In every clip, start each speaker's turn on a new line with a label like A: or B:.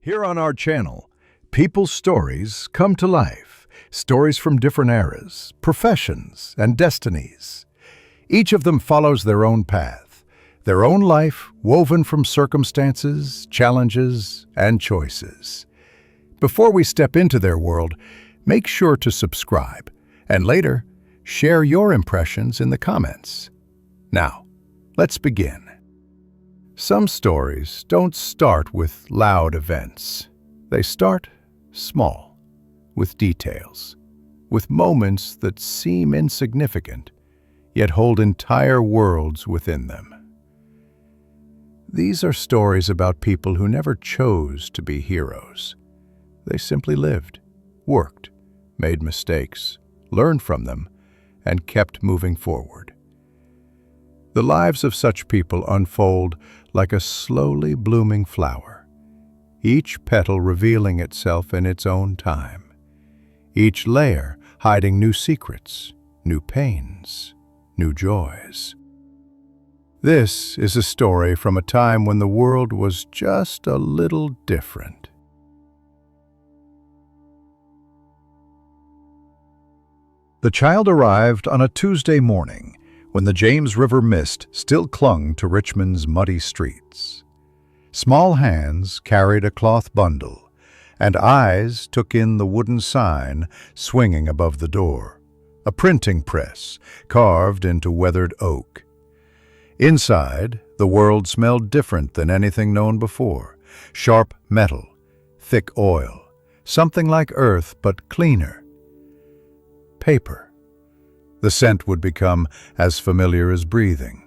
A: Here on our channel, people's stories come to life. Stories from different eras, professions, and destinies. Each of them follows their own path, their own life woven from circumstances, challenges, and choices. Before we step into their world, make sure to subscribe, and later, share your impressions in the comments. Now, let's begin. Some stories don't start with loud events. They start small, with details, with moments that seem insignificant, yet hold entire worlds within them. These are stories about people who never chose to be heroes. They simply lived, worked, made mistakes, learned from them, and kept moving forward. The lives of such people unfold like a slowly blooming flower, each petal revealing itself in its own time, each layer hiding new secrets, new pains, new joys. This is a story from a time when the world was just a little different. The child arrived on a Tuesday morning, when the James River mist still clung to Richmond's muddy streets. Small hands carried a cloth bundle, and eyes took in the wooden sign swinging above the door, a printing press carved into weathered oak. Inside, the world smelled different than anything known before. Sharp metal, thick oil, something like earth but cleaner. Paper. The scent would become as familiar as breathing.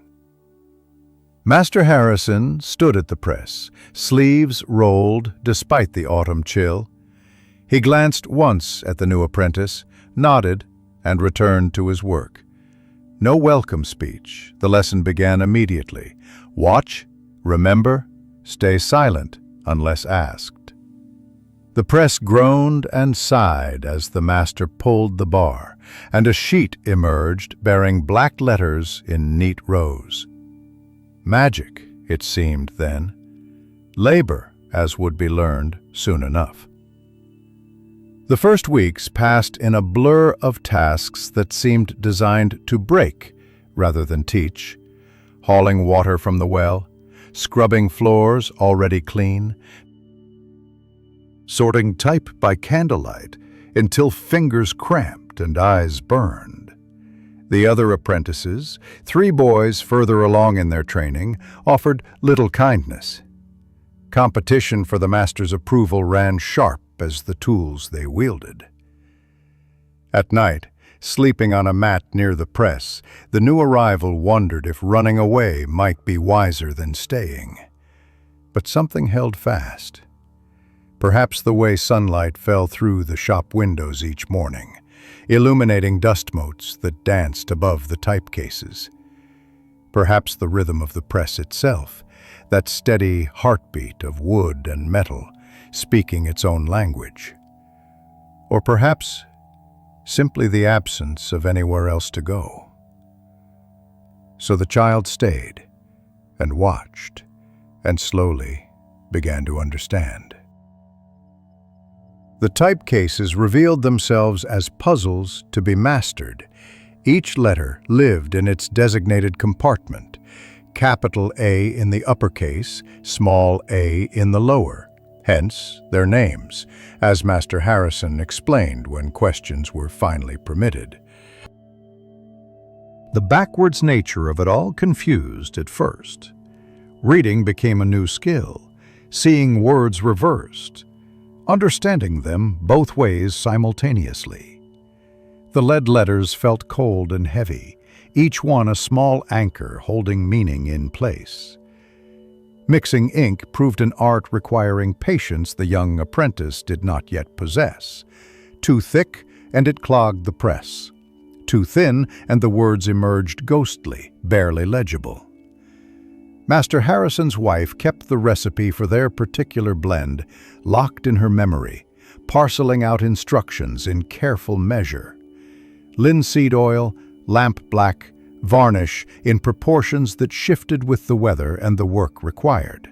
A: Master Harrison stood at the press, sleeves rolled despite the autumn chill. He glanced once at the new apprentice, nodded, and returned to his work. No welcome speech. The lesson began immediately. Watch, remember, stay silent unless asked. The press groaned and sighed as the master pulled the bar, and a sheet emerged bearing black letters in neat rows. Magic, it seemed then. Labor, as would be learned soon enough. The first weeks passed in a blur of tasks that seemed designed to break rather than teach. Hauling water from the well, scrubbing floors already clean, sorting type by candlelight until fingers cramped and eyes burned. The other apprentices, 3 boys further along in their training, offered little kindness. Competition for the master's approval ran sharp as the tools they wielded. At night, sleeping on a mat near the press, the new arrival wondered if running away might be wiser than staying. But something held fast. Perhaps the way sunlight fell through the shop windows each morning, illuminating dust motes that danced above the type cases. Perhaps the rhythm of the press itself, that steady heartbeat of wood and metal, speaking its own language. Or perhaps simply the absence of anywhere else to go. So the child stayed and watched, and slowly began to understand. The type cases revealed themselves as puzzles to be mastered. Each letter lived in its designated compartment, capital A in the uppercase, small a in the lower, hence their names, as Master Harrison explained when questions were finally permitted. The backwards nature of it all confused at first. Reading became a new skill, seeing words reversed, understanding them both ways simultaneously. The lead letters felt cold and heavy, each one a small anchor holding meaning in place. Mixing ink proved an art requiring patience the young apprentice did not yet possess. Too thick, and it clogged the press. Too thin, and the words emerged ghostly, barely legible. Master Harrison's wife kept the recipe for their particular blend locked in her memory, parceling out instructions in careful measure. Linseed oil, lamp black, varnish in proportions that shifted with the weather and the work required.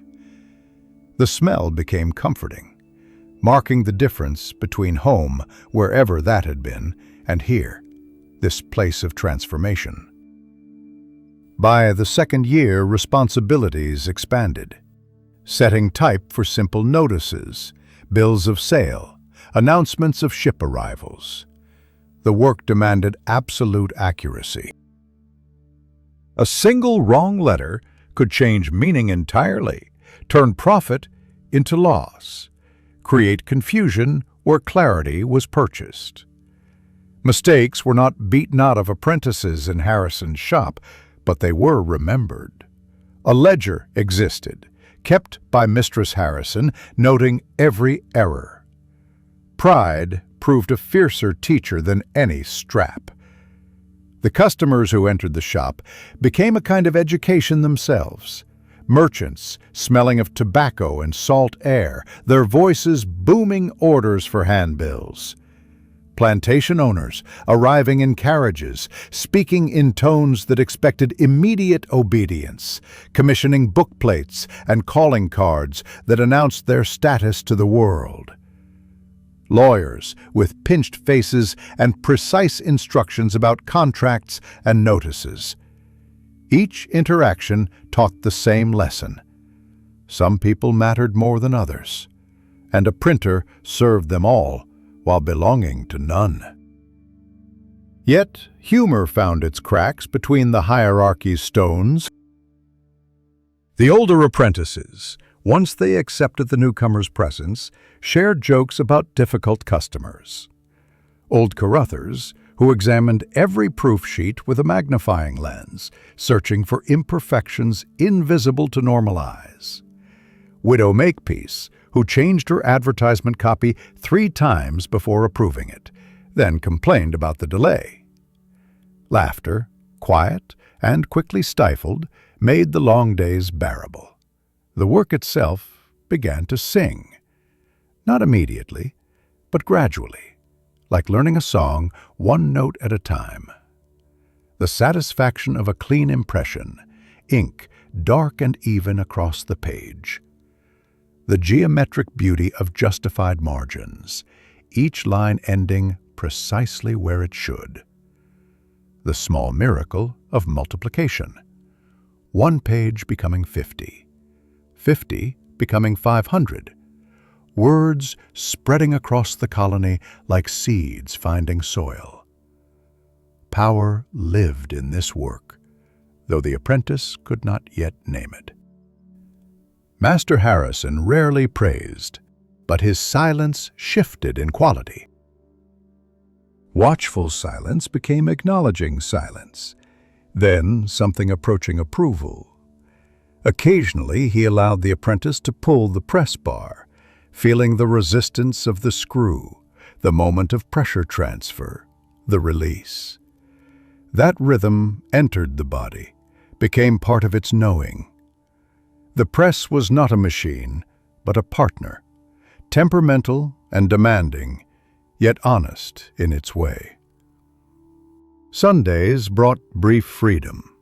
A: The smell became comforting, marking the difference between home, wherever that had been, and here, this place of transformation. By the second year, responsibilities expanded. Setting type for simple notices, bills of sale, announcements of ship arrivals. The work demanded absolute accuracy. A single wrong letter could change meaning entirely, turn profit into loss, create confusion where clarity was purchased. Mistakes were not beaten out of apprentices in Harrison's shop, but they were remembered. A ledger existed, kept by Mistress Harrison, noting every error. Pride proved a fiercer teacher than any strap. The customers who entered the shop became a kind of education themselves. Merchants smelling of tobacco and salt air, their voices booming orders for handbills. Plantation owners arriving in carriages, speaking in tones that expected immediate obedience, commissioning book plates and calling cards that announced their status to the world. Lawyers with pinched faces and precise instructions about contracts and notices. Each interaction taught the same lesson. Some people mattered more than others, and a printer served them all while belonging to none. Yet humor found its cracks between the hierarchy's stones. The older apprentices, once they accepted the newcomer's presence, shared jokes about difficult customers. Old Carruthers, who examined every proof sheet with a magnifying lens, searching for imperfections invisible to normal eyes. Widow Makepeace, who changed her advertisement copy 3 times before approving it, then complained about the delay. Laughter, quiet and quickly stifled, made the long days bearable. The work itself began to sing. Not immediately, but gradually, like learning a song 1 note at a time. The satisfaction of a clean impression, ink dark and even across the page. The geometric beauty of justified margins, each line ending precisely where it should. The small miracle of multiplication. 1 page becoming 50, 50 becoming 500. Words spreading across the colony like seeds finding soil. Power lived in this work, though the apprentice could not yet name it. Master Harrison rarely praised, but his silence shifted in quality. Watchful silence became acknowledging silence, then something approaching approval. Occasionally he allowed the apprentice to pull the press bar, feeling the resistance of the screw, the moment of pressure transfer, the release. That rhythm entered the body, became part of its knowing. The press was not a machine, but a partner, temperamental and demanding, yet honest in its way. Sundays brought brief freedom.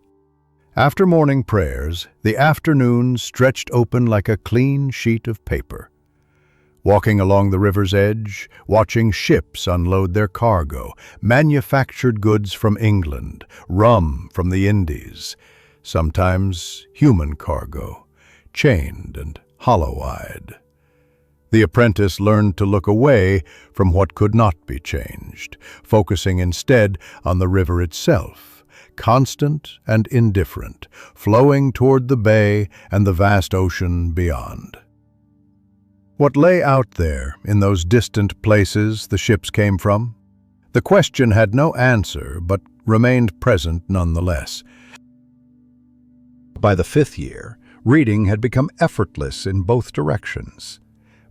A: After morning prayers, the afternoon stretched open like a clean sheet of paper. Walking along the river's edge, watching ships unload their cargo, manufactured goods from England, rum from the Indies, sometimes human cargo, chained and hollow-eyed. The apprentice learned to look away from what could not be changed, focusing instead on the river itself, constant and indifferent, flowing toward the bay and the vast ocean beyond. What lay out there in those distant places the ships came from? The question had no answer, but remained present nonetheless. By the 5th year, reading had become effortless in both directions.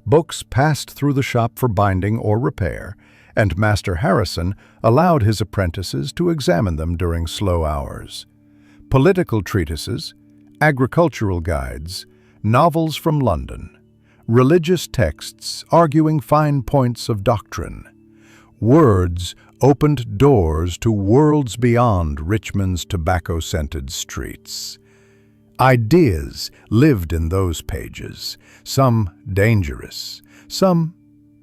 A: Books passed through the shop for binding or repair, and Master Harrison allowed his apprentices to examine them during slow hours. Political treatises, agricultural guides, novels from London, religious texts arguing fine points of doctrine. Words opened doors to worlds beyond Richmond's tobacco-scented streets. Ideas lived in those pages, some dangerous, some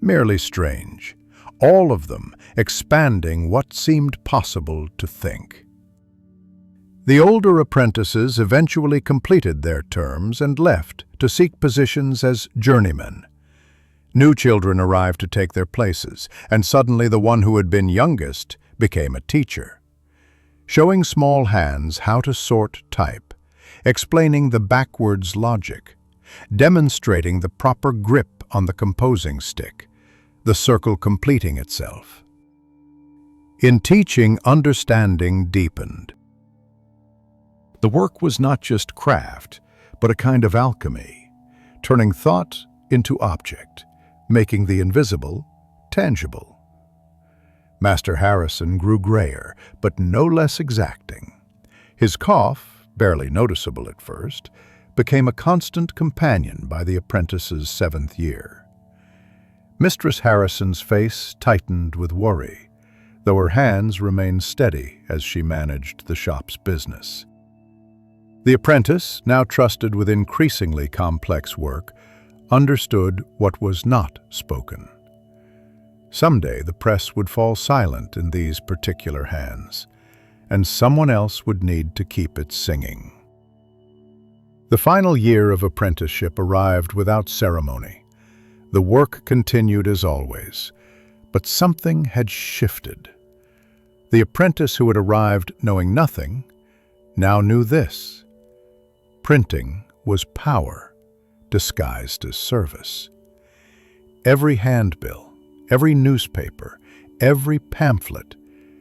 A: merely strange, all of them expanding what seemed possible to think. The older apprentices eventually completed their terms and left to seek positions as journeymen. New children arrived to take their places, and suddenly the one who had been youngest became a teacher, showing small hands how to sort type, explaining the backwards logic, demonstrating the proper grip on the composing stick, the circle completing itself. In teaching, understanding deepened. The work was not just craft, but a kind of alchemy, turning thought into object, making the invisible tangible. Master Harrison grew grayer, but no less exacting. His cough, barely noticeable at first, became a constant companion by the apprentice's 7th year. Mistress Harrison's face tightened with worry, though her hands remained steady as she managed the shop's business. The apprentice, now trusted with increasingly complex work, understood what was not spoken. Someday the press would fall silent in these particular hands, and someone else would need to keep it singing. The final year of apprenticeship arrived without ceremony. The work continued as always, but something had shifted. The apprentice who had arrived knowing nothing now knew this. Printing was power disguised as service. Every handbill, every newspaper, every pamphlet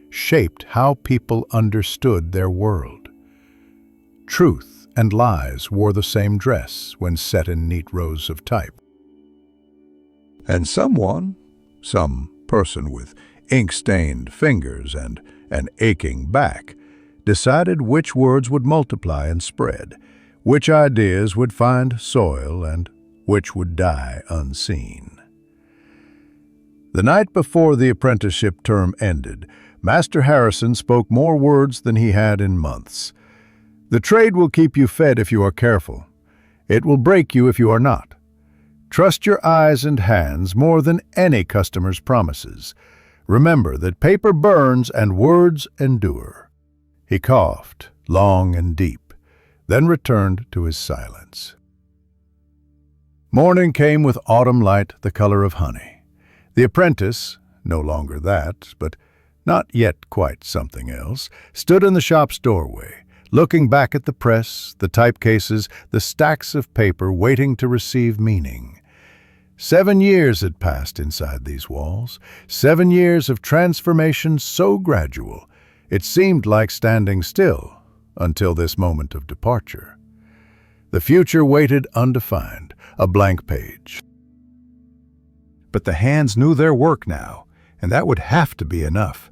A: shaped how people understood their world. Truth and lies wore the same dress when set in neat rows of type. And some person with ink-stained fingers and an aching back, decided which words would multiply and spread, which ideas would find soil, and which would die unseen. The night before the apprenticeship term ended, Master Harrison spoke more words than he had in months. "The trade will keep you fed if you are careful. It will break you if you are not. Trust your eyes and hands more than any customer's promises. Remember that paper burns and words endure." He coughed, long and deep, then returned to his silence. Morning came with autumn light the color of honey. The apprentice, no longer that, but not yet quite something else, stood in the shop's doorway, looking back at the press, the type cases, the stacks of paper waiting to receive meaning. 7 years had passed inside these walls, 7 years of transformation so gradual, it seemed like standing still until this moment of departure. The future waited undefined, a blank page. But the hands knew their work now, and that would have to be enough.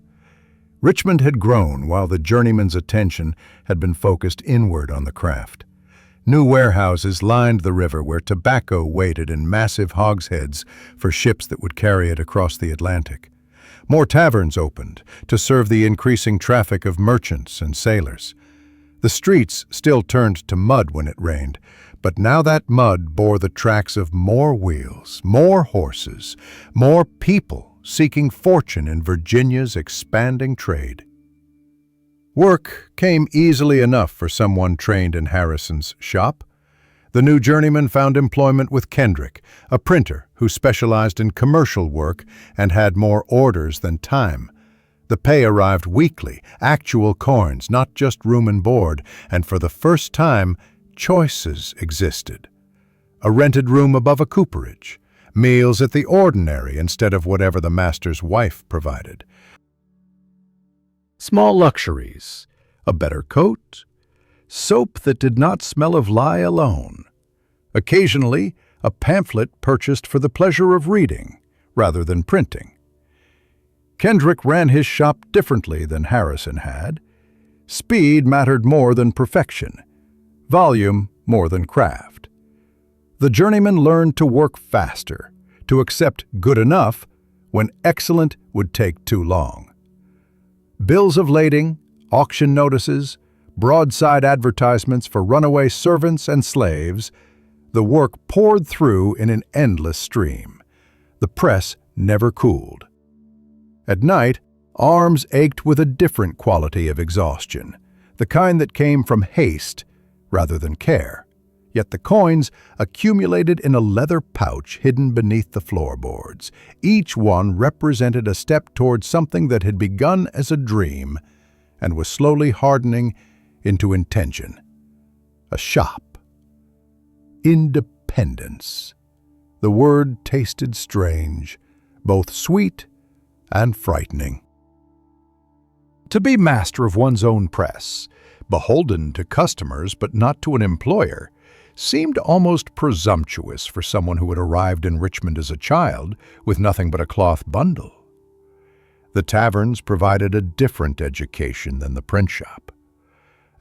A: Richmond had grown while the journeyman's attention had been focused inward on the craft. New warehouses lined the river where tobacco waited in massive hogsheads for ships that would carry it across the Atlantic. More taverns opened to serve the increasing traffic of merchants and sailors. The streets still turned to mud when it rained, but now that mud bore the tracks of more wheels, more horses, more people seeking fortune in Virginia's expanding trade. Work came easily enough for someone trained in Harrison's shop. The new journeyman found employment with Kendrick, a printer who specialized in commercial work and had more orders than time. The pay arrived weekly, actual coins, not just room and board, and for the first time, choices existed. A rented room above a cooperage, meals at the ordinary instead of whatever the master's wife provided. Small luxuries, a better coat, soap that did not smell of lye alone. Occasionally, a pamphlet purchased for the pleasure of reading rather than printing. Kendrick ran his shop differently than Harrison had. Speed mattered more than perfection, volume more than craft. The journeyman learned to work faster, to accept good enough when excellent would take too long. Bills of lading, auction notices, broadside advertisements for runaway servants and slaves, the work poured through in an endless stream. The press never cooled. At night, arms ached with a different quality of exhaustion, the kind that came from haste rather than care. Yet the coins accumulated in a leather pouch hidden beneath the floorboards. Each one represented a step toward something that had begun as a dream and was slowly hardening into intention. A shop. Independence. The word tasted strange, both sweet and frightening. To be master of one's own press, beholden to customers but not to an employer, seemed almost presumptuous for someone who had arrived in Richmond as a child with nothing but a cloth bundle. The taverns provided a different education than the print shop.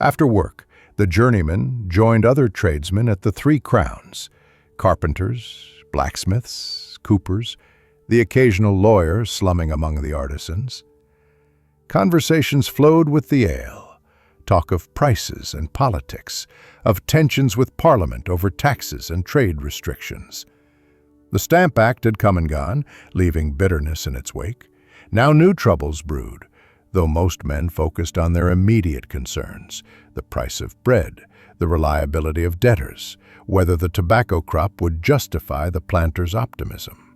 A: After work, the journeyman joined other tradesmen at the Three Crowns: carpenters, blacksmiths, coopers, the occasional lawyer slumming among the artisans. Conversations flowed with the ale. Talk of prices and politics, of tensions with Parliament over taxes and trade restrictions. The Stamp Act had come and gone, leaving bitterness in its wake. Now new troubles brewed, though most men focused on their immediate concerns: the price of bread, the reliability of debtors, whether the tobacco crop would justify the planter's optimism.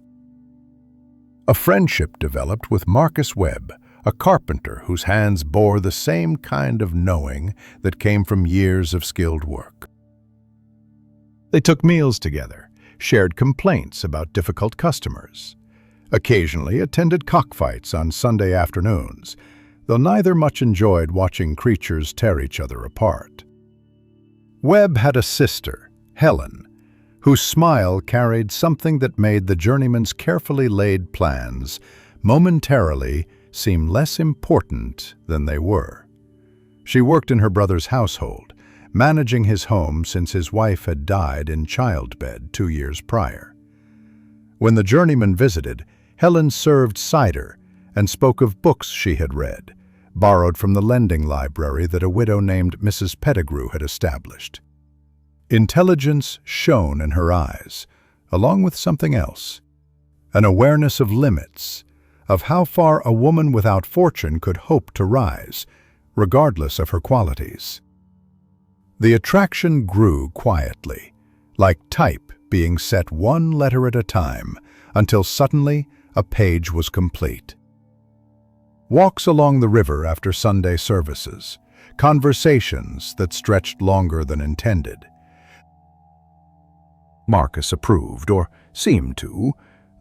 A: A friendship developed with Marcus Webb, a carpenter whose hands bore the same kind of knowing that came from years of skilled work. They took meals together, shared complaints about difficult customers, occasionally attended cockfights on Sunday afternoons, though neither much enjoyed watching creatures tear each other apart. Webb had a sister, Helen, whose smile carried something that made the journeyman's carefully laid plans momentarily seem less important than they were. She worked in her brother's household, managing his home since his wife had died in childbed 2 years prior. When the journeyman visited, Helen served cider and spoke of books she had read, borrowed from the lending library that a widow named Mrs. Pettigrew had established. Intelligence shone in her eyes, along with something else, an awareness of limits, of how far a woman without fortune could hope to rise, regardless of her qualities. The attraction grew quietly, like type being set one letter at a time, until suddenly a page was complete. Walks along the river after Sunday services, conversations that stretched longer than intended. Marcus approved, or seemed to,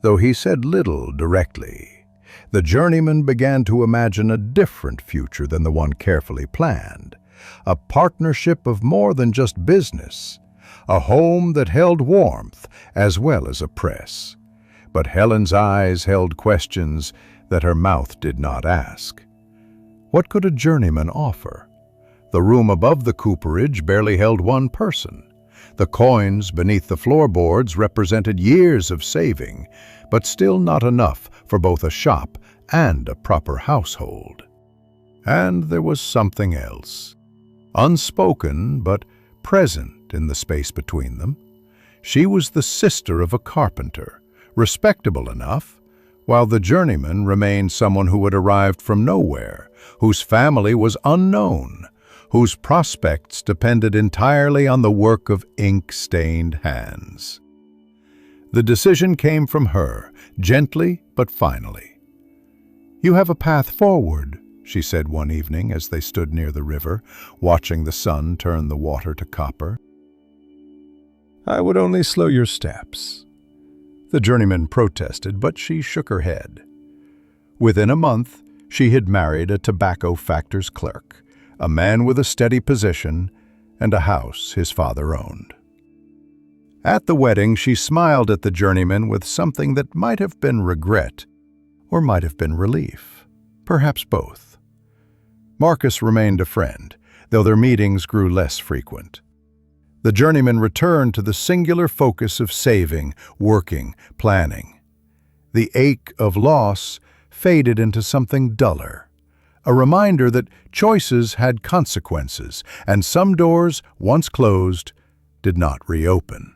A: though he said little directly. The journeyman began to imagine a different future than the one carefully planned, a partnership of more than just business, a home that held warmth as well as a press. But Helen's eyes held questions that her mouth did not ask. What could a journeyman offer? The room above the cooperage barely held one person. The coins beneath the floorboards represented years of saving, but still not enough for both a shop and a proper household. And there was something else, unspoken but present in the space between them. She was the sister of a carpenter, respectable enough, while the journeyman remained someone who had arrived from nowhere, whose family was unknown, whose prospects depended entirely on the work of ink-stained hands. The decision came from her, gently but finally. "You have a path forward," she said one evening as they stood near the river, watching the sun turn the water to copper. "I would only slow your steps." The journeyman protested, but she shook her head. Within a month, she had married a tobacco factor's clerk, a man with a steady position and a house his father owned. At the wedding, she smiled at the journeyman with something that might have been regret or might have been relief, perhaps both. Marcus remained a friend, though their meetings grew less frequent. The journeyman returned to the singular focus of saving, working, planning. The ache of loss faded into something duller, a reminder that choices had consequences, and some doors, once closed, did not reopen.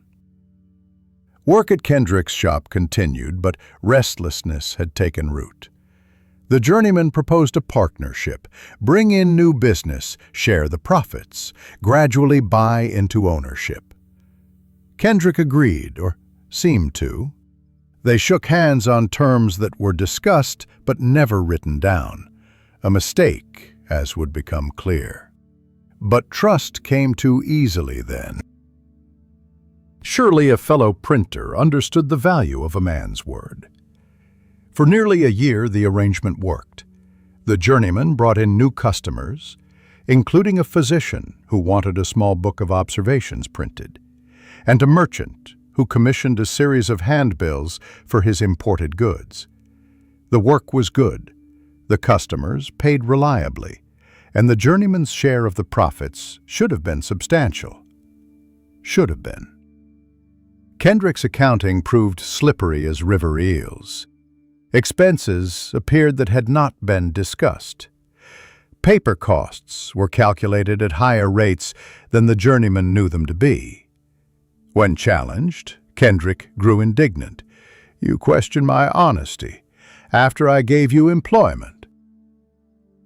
A: Work at Kendrick's shop continued, but restlessness had taken root. The journeyman proposed a partnership, bring in new business, share the profits, gradually buy into ownership. Kendrick agreed, or seemed to. They shook hands on terms that were discussed but never written down. A mistake, as would become clear. But trust came too easily then. Surely a fellow printer understood the value of a man's word. For nearly a year the arrangement worked. The journeyman brought in new customers, including a physician who wanted a small book of observations printed, and a merchant who commissioned a series of handbills for his imported goods. The work was good, the customers paid reliably, and the journeyman's share of the profits should have been substantial. Should have been. Kendrick's accounting proved slippery as river eels. Expenses appeared that had not been discussed. Paper costs were calculated at higher rates than the journeyman knew them to be. When challenged, Kendrick grew indignant. "You question my honesty, after I gave you employment."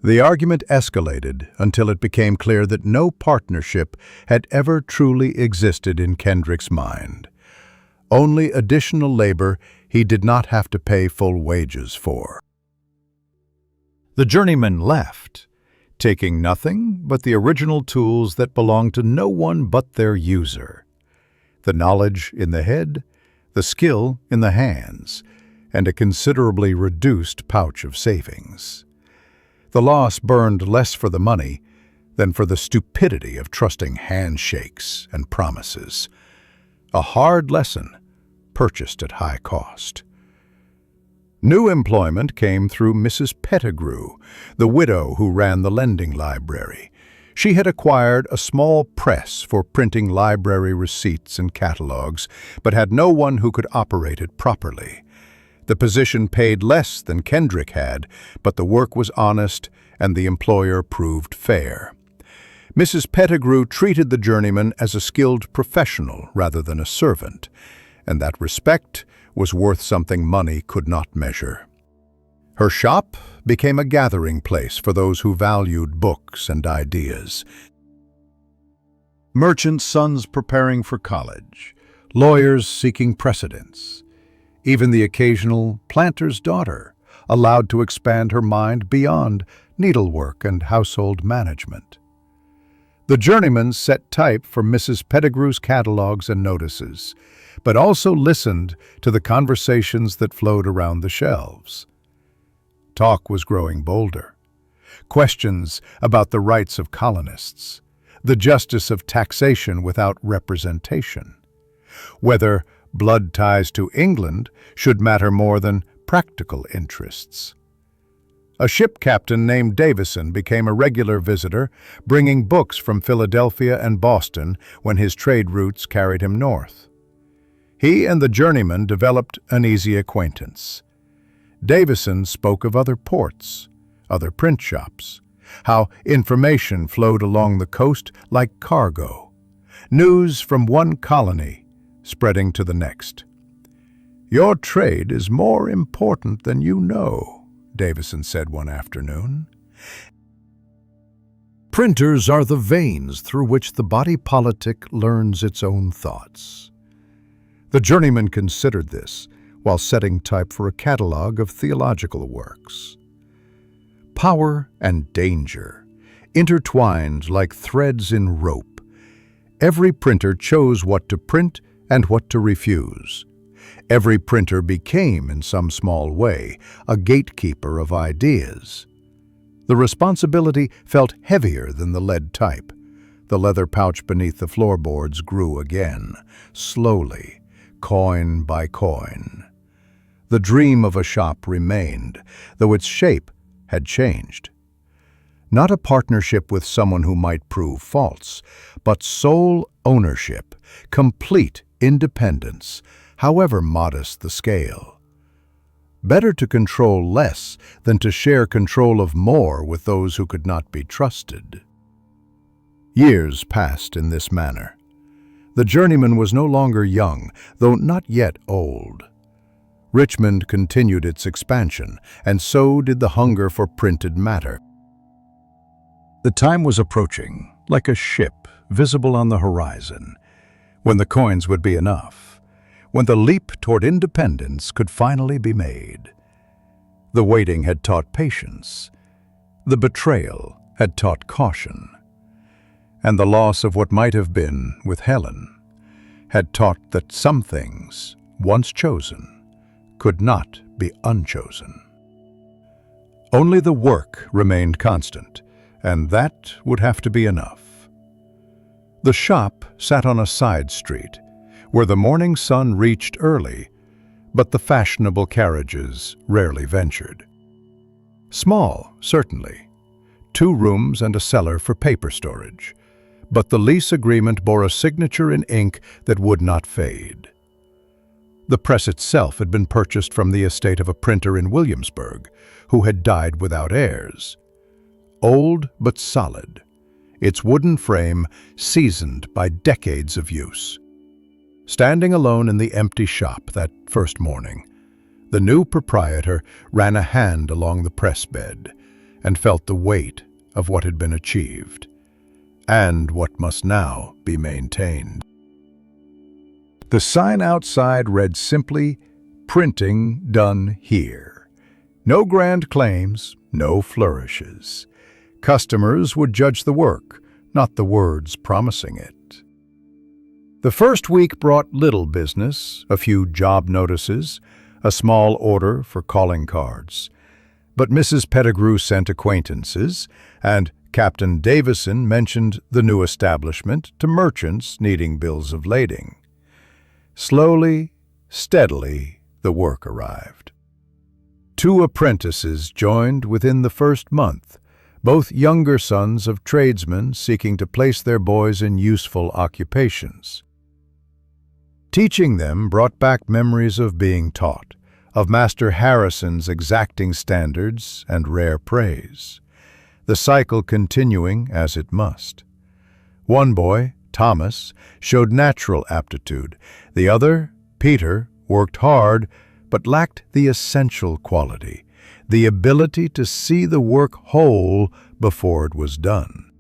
A: The argument escalated until it became clear that no partnership had ever truly existed in Kendrick's mind. Only additional labor he did not have to pay full wages for. The journeyman left, taking nothing but the original tools that belonged to no one but their user. The knowledge in the head, the skill in the hands, and a considerably reduced pouch of savings. The loss burned less for the money than for the stupidity of trusting handshakes and promises. A hard lesson, purchased at high cost. New employment came through Mrs. Pettigrew, the widow who ran the lending library. She had acquired a small press for printing library receipts and catalogs, but had no one who could operate it properly. The position paid less than Kendrick had, but the work was honest and the employer proved fair. Mrs. Pettigrew treated the journeyman as a skilled professional rather than a servant, and that respect was worth something money could not measure. Her shop became a gathering place for those who valued books and ideas. Merchants' sons preparing for college, lawyers seeking precedence, even the occasional planter's daughter allowed to expand her mind beyond needlework and household management. The journeyman set type for Mrs. Pettigrew's catalogs and notices, but also listened to the conversations that flowed around the shelves. Talk was growing bolder. Questions about the rights of colonists, the justice of taxation without representation, whether blood ties to England should matter more than practical interests. A ship captain named Davison became a regular visitor, bringing books from Philadelphia and Boston when his trade routes carried him north. He and the journeyman developed an easy acquaintance. Davison spoke of other ports, other print shops, how information flowed along the coast like cargo, news from one colony spreading to the next. "Your trade is more important than you know," Davison said one afternoon. Printers are the veins through which the body politic learns its own thoughts. The journeyman considered this while setting type for a catalogue of theological works. Power and danger, intertwined like threads in rope. Every printer chose what to print and what to refuse. Every printer became, in some small way, a gatekeeper of ideas. The responsibility felt heavier than the lead type. The leather pouch beneath the floorboards grew again, slowly, coin by coin. The dream of a shop remained, though its shape had changed. Not a partnership with someone who might prove false, but sole ownership, complete independence, however modest the scale. Better to control less than to share control of more with those who could not be trusted. Years passed in this manner. The journeyman was no longer young, though not yet old. Richmond continued its expansion, and so did the hunger for printed matter. The time was approaching, like a ship visible on the horizon, when the coins would be enough, when the leap toward independence could finally be made. The waiting had taught patience. The betrayal had taught caution. And the loss of what might have been with Helen had taught that some things, once chosen, could not be unchosen. Only the work remained constant, and that would have to be enough. The shop sat on a side street, where the morning sun reached early, but the fashionable carriages rarely ventured. Small, certainly, 2 rooms and a cellar for paper storage, but the lease agreement bore a signature in ink that would not fade. The press itself had been purchased from the estate of a printer in Williamsburg, who had died without heirs. Old but solid, its wooden frame seasoned by decades of use. Standing alone in the empty shop that first morning, the new proprietor ran a hand along the press bed and felt the weight of what had been achieved, and what must now be maintained. The sign outside read simply, "Printing done here." No grand claims, no flourishes. Customers would judge the work, not the words promising it. The first week brought little business, a few job notices, a small order for calling cards. But Mrs. Pettigrew sent acquaintances, and Captain Davison mentioned the new establishment to merchants needing bills of lading. Slowly, steadily, the work arrived. 2 apprentices joined within the first month, both younger sons of tradesmen seeking to place their boys in useful occupations. Teaching them brought back memories of being taught, of Master Harrison's exacting standards and rare praise, the cycle continuing as it must. One boy, Thomas, showed natural aptitude. The other, Peter, worked hard but lacked the essential quality, the ability to see the work whole before it was done.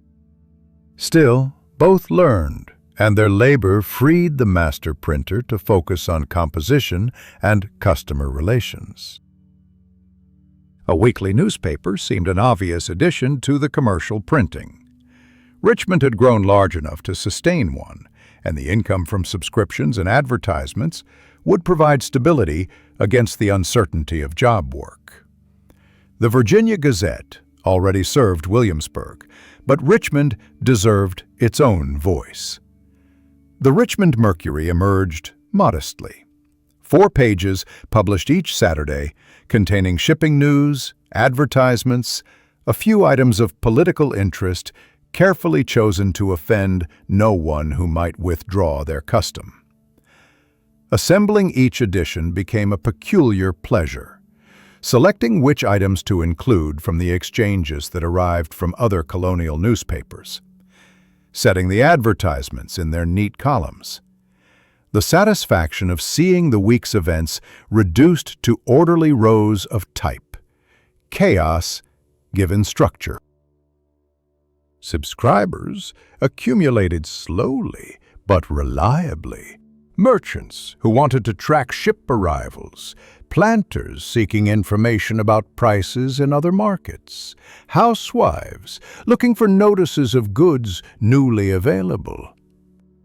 A: Still, both learned, and their labor freed the master printer to focus on composition and customer relations. A weekly newspaper seemed an obvious addition to the commercial printing. Richmond had grown large enough to sustain one, and the income from subscriptions and advertisements would provide stability against the uncertainty of job work. The Virginia Gazette already served Williamsburg, but Richmond deserved its own voice. The Richmond Mercury emerged modestly. 4 pages published each Saturday, containing shipping news, advertisements, a few items of political interest, carefully chosen to offend no one who might withdraw their custom. Assembling each edition became a peculiar pleasure, selecting which items to include from the exchanges that arrived from other colonial newspapers, setting the advertisements in their neat columns. The satisfaction of seeing the week's events reduced to orderly rows of type, chaos given structure. Subscribers accumulated slowly but reliably. Merchants who wanted to track ship arrivals, planters seeking information about prices in other markets, housewives looking for notices of goods newly available.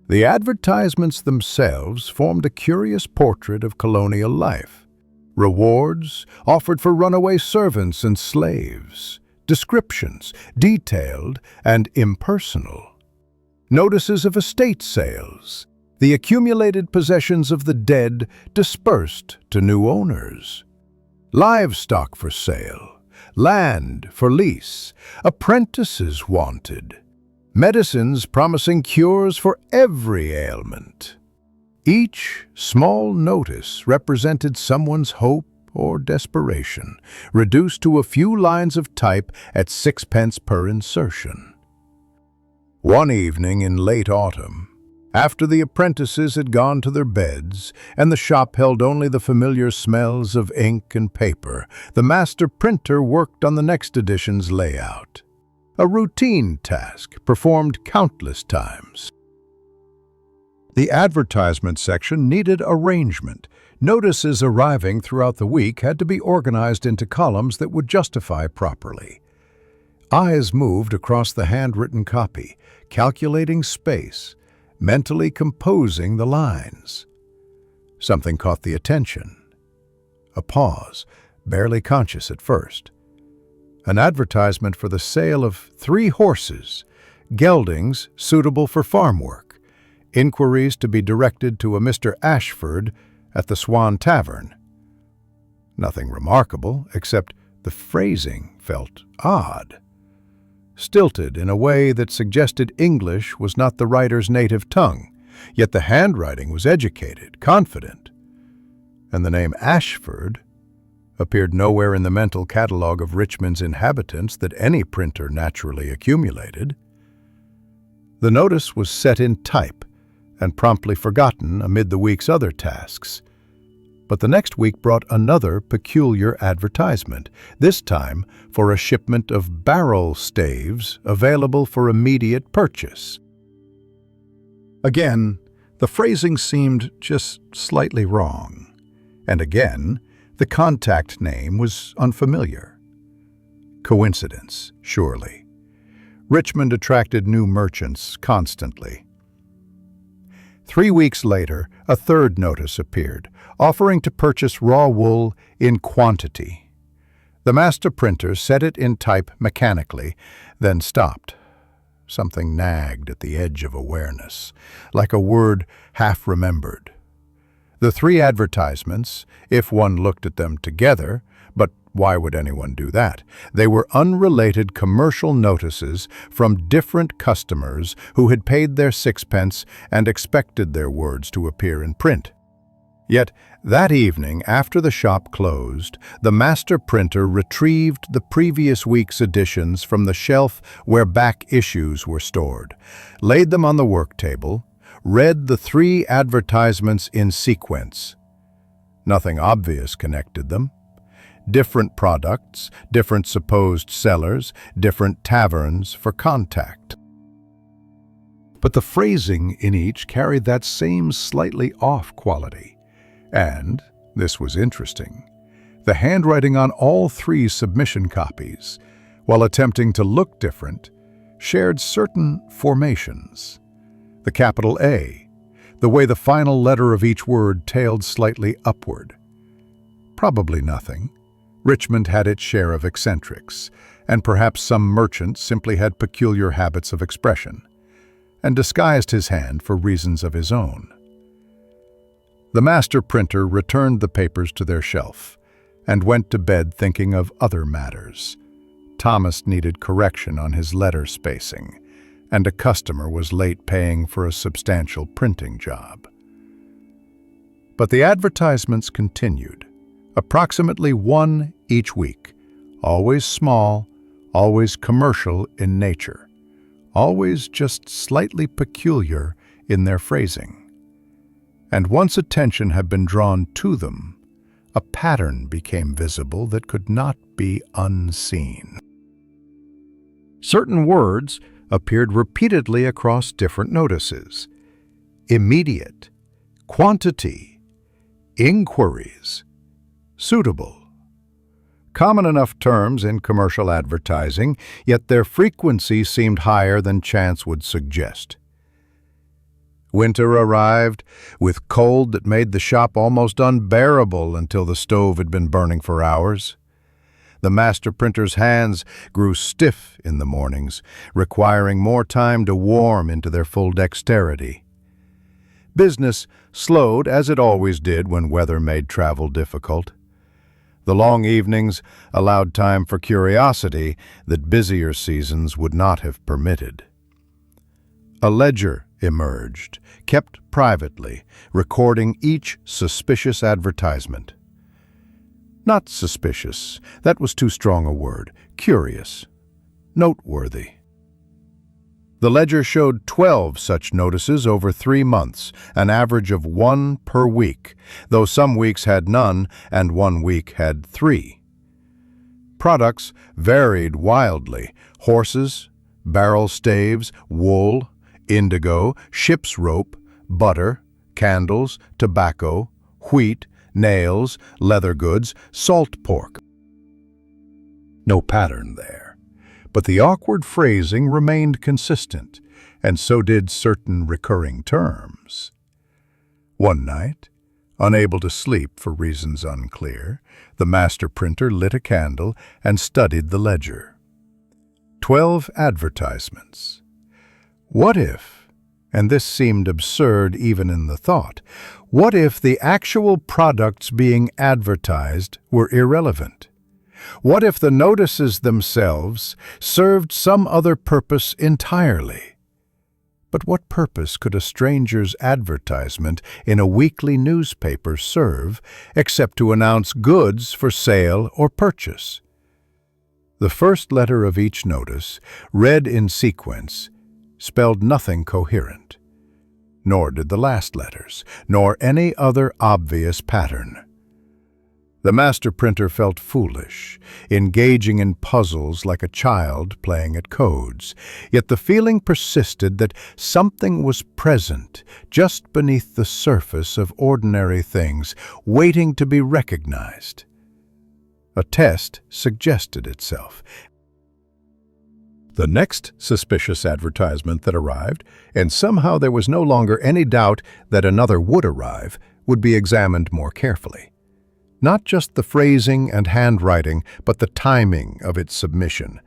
A: The advertisements themselves formed a curious portrait of colonial life. Rewards offered for runaway servants and slaves. Descriptions, detailed and impersonal. Notices of estate sales, the accumulated possessions of the dead dispersed to new owners. Livestock for sale, land for lease, apprentices wanted, medicines promising cures for every ailment. Each small notice represented someone's hope or desperation, reduced to a few lines of type at 6 pence per insertion. One evening in late autumn, After the apprentices had gone to their beds, and the shop held only the familiar smells of ink and paper, the master printer worked on the next edition's layout. A routine task performed countless times. The advertisement section needed arrangement. Notices arriving throughout the week had to be organized into columns that would justify properly. Eyes moved across the handwritten copy, calculating space, mentally composing the lines. Something caught the attention. A pause, barely conscious at first. An advertisement for the sale of 3 horses, geldings suitable for farm work, inquiries to be directed to a Mr. Ashford at the Swan Tavern. Nothing remarkable, except the phrasing felt odd. Stilted in a way that suggested English was not the writer's native tongue, yet the handwriting was educated, confident. And the name Ashford appeared nowhere in the mental catalogue of Richmond's inhabitants that any printer naturally accumulated. The notice was set in type and promptly forgotten amid the week's other tasks. But the next week brought another peculiar advertisement, this time for a shipment of barrel staves available for immediate purchase. Again, the phrasing seemed just slightly wrong, and again, the contact name was unfamiliar. Coincidence, surely. Richmond attracted new merchants constantly. 3 weeks later, a third notice appeared, offering to purchase raw wool in quantity. The master printer set it in type mechanically, then stopped. Something nagged at the edge of awareness, like a word half remembered. The 3 advertisements, if one looked at them together, but why would anyone do that? They were unrelated commercial notices from different customers who had paid their 6pence and expected their words to appear in print. Yet, that evening, after the shop closed, the master printer retrieved the previous week's editions from the shelf where back issues were stored, laid them on the work table, read the 3 advertisements in sequence. Nothing obvious connected them. Different products, different supposed sellers, different taverns for contact. But the phrasing in each carried that same slightly off quality. And, this was interesting, the handwriting on all 3 submission copies, while attempting to look different, shared certain formations. The capital A, the way the final letter of each word tailed slightly upward. Probably nothing. Richmond had its share of eccentrics, and perhaps some merchant simply had peculiar habits of expression, and disguised his hand for reasons of his own. The master printer returned the papers to their shelf, and went to bed thinking of other matters. Thomas needed correction on his letter spacing, and a customer was late paying for a substantial printing job. But the advertisements continued. Approximately 1 each week, always small, always commercial in nature, always just slightly peculiar in their phrasing. And once attention had been drawn to them, a pattern became visible that could not be unseen. Certain words appeared repeatedly across different notices. Immediate, quantity, inquiries, suitable. Common enough terms in commercial advertising, yet their frequency seemed higher than chance would suggest. Winter arrived, with cold that made the shop almost unbearable until the stove had been burning for hours. The master printer's hands grew stiff in the mornings, requiring more time to warm into their full dexterity. Business slowed, as it always did when weather made travel difficult. The long evenings allowed time for curiosity that busier seasons would not have permitted. A ledger emerged, kept privately, recording each suspicious advertisement. Not suspicious, that was too strong a word. Curious. Noteworthy. The ledger showed 12 such notices over 3 months, an average of 1 per week, though some weeks had none and 1 week had 3. Products varied wildly: horses, barrel staves, wool, indigo, ship's rope, butter, candles, tobacco, wheat, nails, leather goods, salt pork. No pattern there, but the awkward phrasing remained consistent, and so did certain recurring terms. One night, unable to sleep for reasons unclear, the master printer lit a candle and studied the ledger. 12 advertisements. What if, and this seemed absurd even in the thought, what if the actual products being advertised were irrelevant? What if the notices themselves served some other purpose entirely? But what purpose could a stranger's advertisement in a weekly newspaper serve except to announce goods for sale or purchase? The first letter of each notice, read in sequence, spelled nothing coherent, nor did the last letters, nor any other obvious pattern. The master printer felt foolish, engaging in puzzles like a child playing at codes, yet the feeling persisted that something was present just beneath the surface of ordinary things, waiting to be recognized. A test suggested itself. The next suspicious advertisement that arrived, and somehow there was no longer any doubt that another would arrive, would be examined more carefully. Not just the phrasing and handwriting, but the timing of its submission,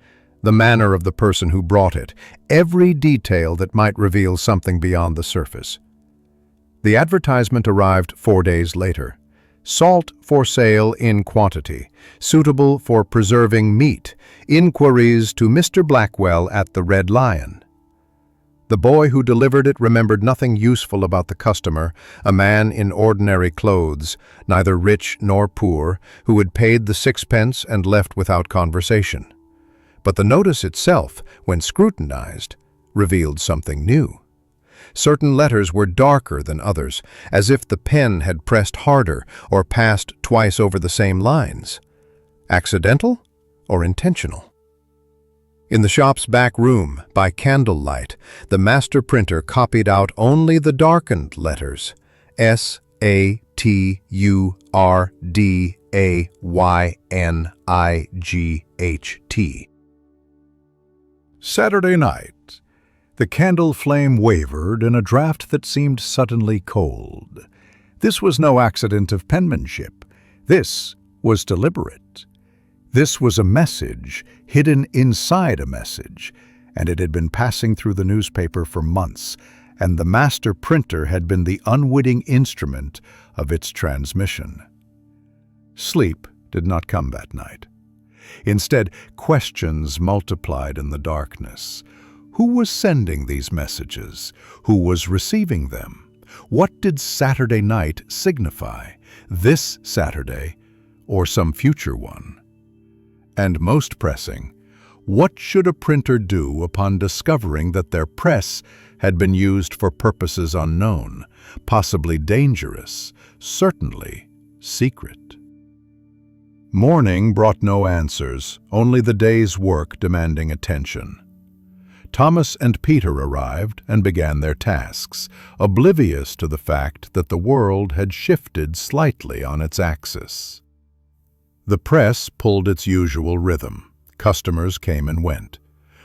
A: the manner of the person who brought it, every detail that might reveal something beyond the surface. The advertisement arrived 4 days later. Salt for sale in quantity, suitable for preserving meat. Inquiries to Mr. Blackwell at the Red Lion. The boy who delivered it remembered nothing useful about the customer, a man in ordinary clothes, neither rich nor poor, who had paid the 6 pence and left without conversation. But the notice itself, when scrutinized, revealed something new. Certain letters were darker than others, as if the pen had pressed harder or passed twice over the same lines. Accidental or intentional? In the shop's back room, by candlelight, the master printer copied out only the darkened letters: SATURDAYNIGHT. Saturday night. The candle flame wavered in a draught that seemed suddenly cold. This was no accident of penmanship. This was deliberate. This was a message hidden inside a message, and it had been passing through the newspaper for months, and the master printer had been the unwitting instrument of its transmission. Sleep did not come that night. Instead, questions multiplied in the darkness. Who was sending these messages? Who was receiving them? What did Saturday night signify? This Saturday, or some future one? And most pressing, what should a printer do upon discovering that their press had been used for purposes unknown, possibly dangerous, certainly secret? Morning brought no answers, only the day's work demanding attention. Thomas and Peter arrived and began their tasks, oblivious to the fact that the world had shifted slightly on its axis. The press pulled its usual rhythm. Customers came and went.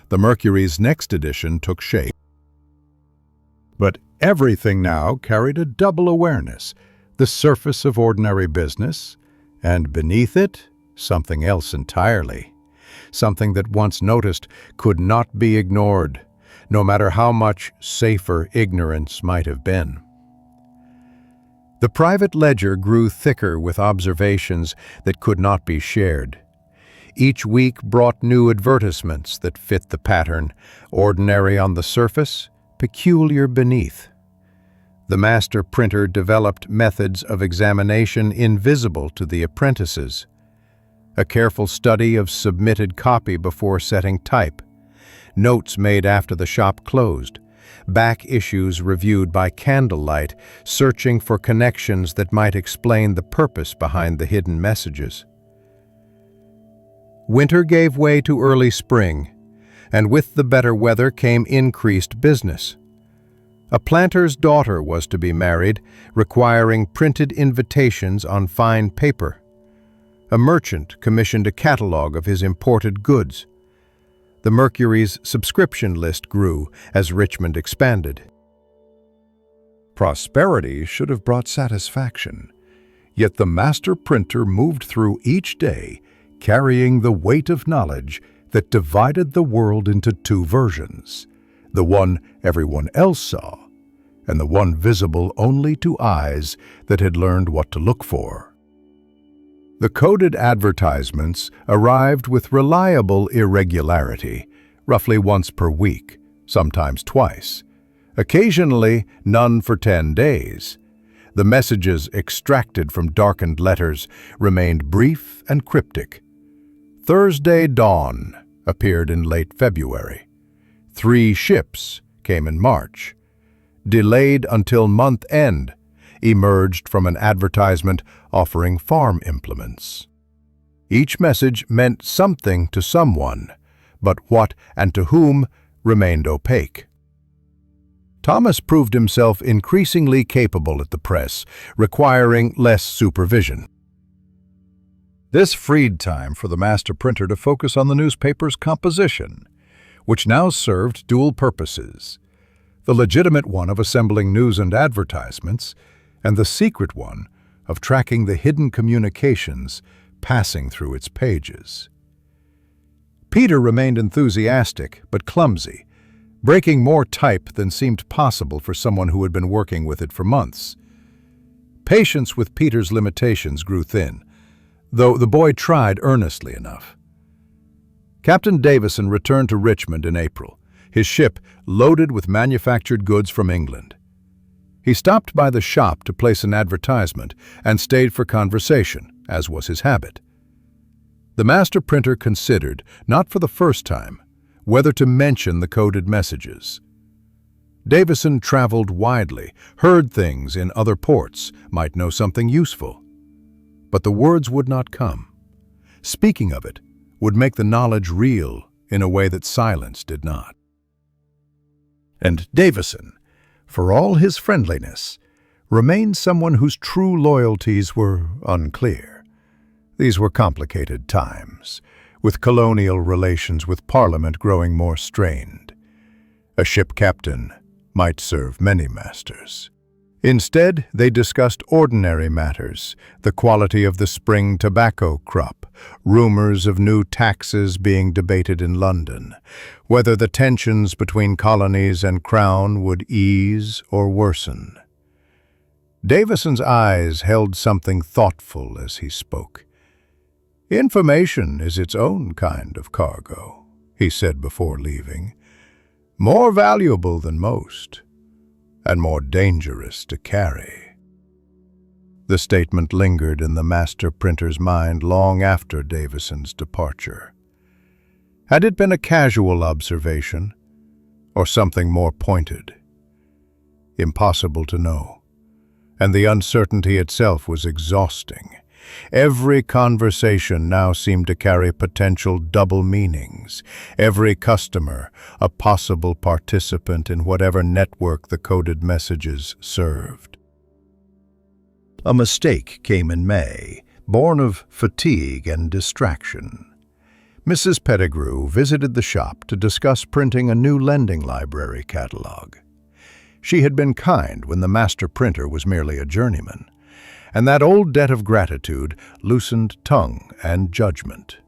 A: The Mercury's next edition took shape. But everything now carried a double awareness: the surface of ordinary business, and beneath it, something else entirely. Something that once noticed could not be ignored, no matter how much safer ignorance might have been. The private ledger grew thicker with observations that could not be shared. Each week brought new advertisements that fit the pattern, ordinary on the surface, peculiar beneath. The master printer developed methods of examination invisible to the apprentices. A careful study of submitted copy before setting type.
B: notes made after the shop closed, back issues reviewed by candlelight, searching for connections that might explain the purpose behind the hidden messages. Winter gave way to early spring, and with the better weather came increased business. A planter's daughter was to be married, requiring printed invitations on fine paper. A merchant commissioned a catalog of his imported goods. The Mercury's subscription list grew as Richmond expanded.
A: Prosperity should have brought satisfaction, yet the master printer moved through each day carrying the weight of knowledge that divided the world into two versions, the one everyone else saw, and the one visible only to eyes that had learned what to look for. The coded advertisements arrived with reliable irregularity, roughly once per week, sometimes twice. Occasionally, none for 10 days. The messages extracted from darkened letters remained brief and cryptic. Thursday dawn appeared in late February. 3 ships came in March. Delayed until month end emerged from an advertisement offering farm implements. Each message meant something to someone, but what and to whom remained opaque. Thomas proved himself increasingly capable at the press, requiring less supervision. This freed time for the master printer to focus on the newspaper's composition, which now served dual purposes: the legitimate one of assembling news and advertisements, and the secret one of tracking the hidden communications passing through its pages. Peter remained enthusiastic but clumsy, breaking more type than seemed possible for someone who had been working with it for months. Patience with Peter's limitations grew thin, though the boy tried earnestly enough. Captain Davison returned to Richmond in April, his ship loaded with manufactured goods from England. He stopped by the shop to place an advertisement and stayed for conversation, as was his habit. The master printer considered, not for the first time, whether to mention the coded messages. Davison traveled widely, heard things in other ports, might know something useful. But the words would not come. Speaking of it would make the knowledge real in a way that silence did not. And Davison, for all his friendliness, remained someone whose true loyalties were unclear. These were complicated times, with colonial relations with Parliament growing more strained. A ship captain might serve many masters. Instead, they discussed ordinary matters, the quality of the spring tobacco crop, rumors of new taxes being debated in London, whether the tensions between colonies and crown would ease or worsen. Davison's eyes held something thoughtful as he spoke. "Information is its own kind of cargo," he said before leaving. "More valuable than most, and more dangerous to carry." The statement lingered in the master printer's mind long after Davison's departure. Had it been a casual observation, or something more pointed? Impossible to know, and the uncertainty itself was exhausting. Every conversation now seemed to carry potential double meanings, every customer a possible participant in whatever network the coded messages served. A mistake came in May, born of fatigue and distraction. Mrs. Pettigrew visited the shop to discuss printing a new lending library catalog. She had been kind when the master printer was merely a journeyman, and that old debt of gratitude loosened tongue and judgment.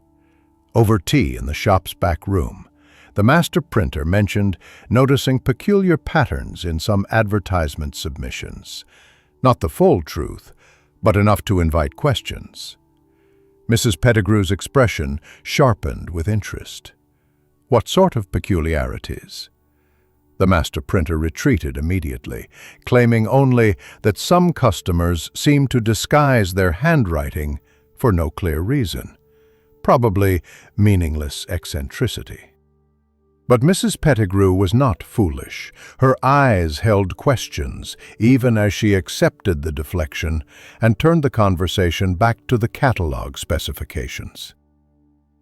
A: Over tea in the shop's back room, the master printer mentioned noticing peculiar patterns in some advertisement submissions. Not the full truth, but enough to invite questions. Mrs. Pettigrew's expression sharpened with interest. What sort of peculiarities? The master printer retreated immediately, claiming only that some customers seemed to disguise their handwriting for no clear reason, probably meaningless eccentricity.
B: But Mrs. Pettigrew was not foolish. Her eyes held questions, even as she accepted the deflection and turned the conversation back to the catalog specifications.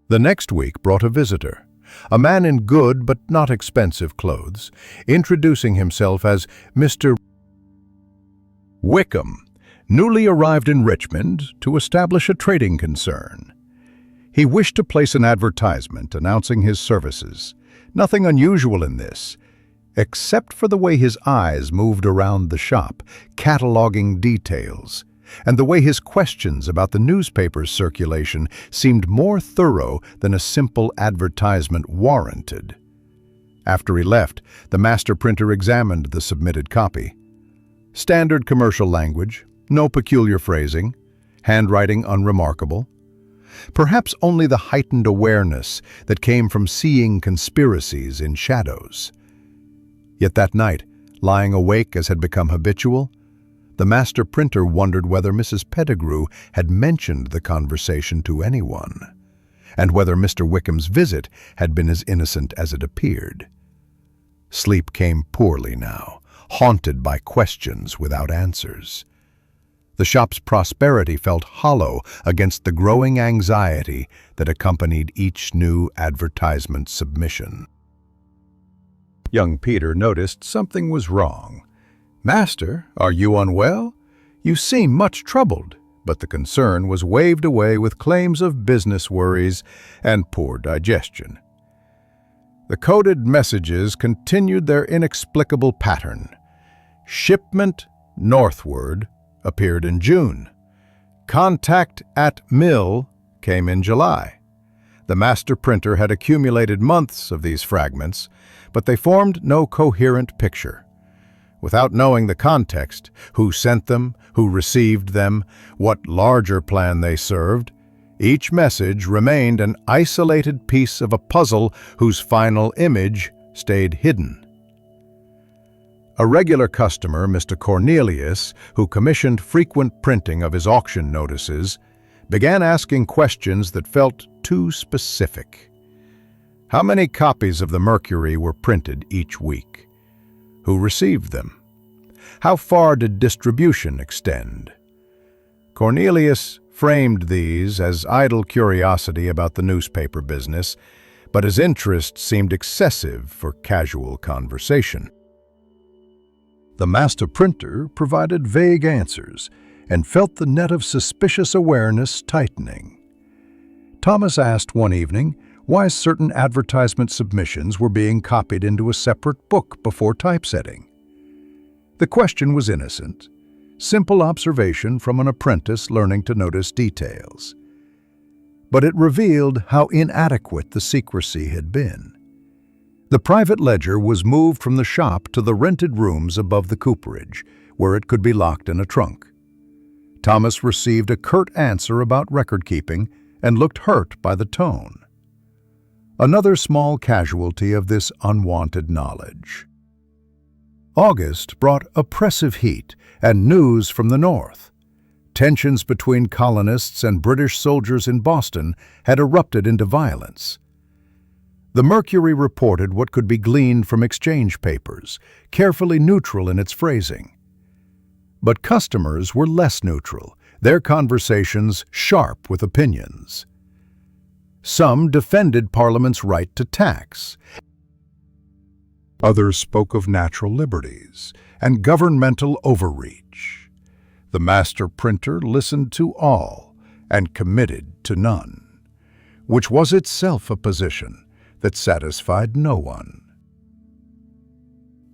B: The next week brought a visitor, a man in good but not expensive clothes, introducing himself as Mr. Wickham, newly arrived in Richmond to establish a trading concern. He wished to place an advertisement announcing his services. Nothing unusual in this, except for the way his eyes moved around the shop, cataloging details, and the way his questions about the newspaper's circulation seemed more thorough than a simple advertisement warranted. After he left, the master printer examined the submitted copy. Standard commercial language, no peculiar phrasing, handwriting unremarkable. Perhaps only the heightened awareness that came from seeing conspiracies in shadows. Yet that night, lying awake as had become habitual, the master printer wondered whether Mrs. Pettigrew had mentioned the conversation to anyone, and whether Mr. Wickham's visit had been as innocent as it appeared. Sleep came poorly now, haunted by questions without answers. The shop's prosperity felt hollow against the growing anxiety that accompanied each new advertisement submission. Young Peter noticed something was wrong. "Master, are you unwell? You seem much troubled." But the concern was waved away with claims of business worries and poor digestion. The coded messages continued their inexplicable pattern. "Shipment northward" appeared in June. "Contact at mill" came in July. The master printer had accumulated months of these fragments, but they formed no coherent picture. Without knowing the context, who sent them, who received them, what larger plan they served, each message remained an isolated piece of a puzzle whose final image stayed hidden. A regular customer, Mr. Cornelius, who commissioned frequent printing of his auction notices, began asking questions that felt too specific. How many copies of the Mercury were printed each week? Who received them? How far did distribution extend? Cornelius framed these as idle curiosity about the newspaper business, but his interest seemed excessive for casual conversation. The master printer provided vague answers and felt the net of suspicious awareness tightening. Thomas asked one evening why certain advertisement submissions were being copied into a separate book before typesetting. The question was innocent, simple observation from an apprentice learning to notice details. But it revealed how inadequate the secrecy had been. The private ledger was moved from the shop to the rented rooms above the cooperage, where it could be locked in a trunk. Thomas received a curt answer about record-keeping and looked hurt by the tone. Another small casualty of this unwanted knowledge. August brought oppressive heat and news from the north. Tensions between colonists and British soldiers in Boston had erupted into violence. The Mercury reported what could be gleaned from exchange papers, carefully neutral in its phrasing. But customers were less neutral, their conversations sharp with opinions. Some defended Parliament's right to tax. Others spoke of natural liberties and governmental overreach. The master printer listened to all and committed to none, which was itself a position that satisfied no one.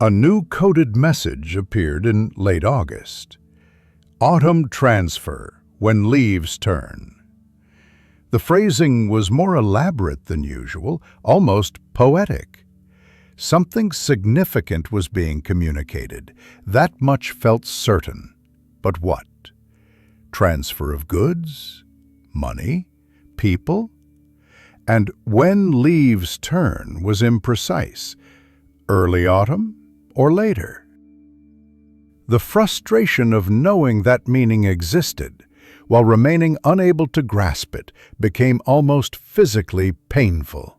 B: A new coded message appeared in late August. "Autumn transfer, when leaves turn." The phrasing was more elaborate than usual, almost poetic. Something significant was being communicated. That much felt certain. But what? Transfer of goods? Money? People? And when leaves turn was imprecise. Early autumn or later? The frustration of knowing that meaning existed, while remaining unable to grasp it, became almost physically painful.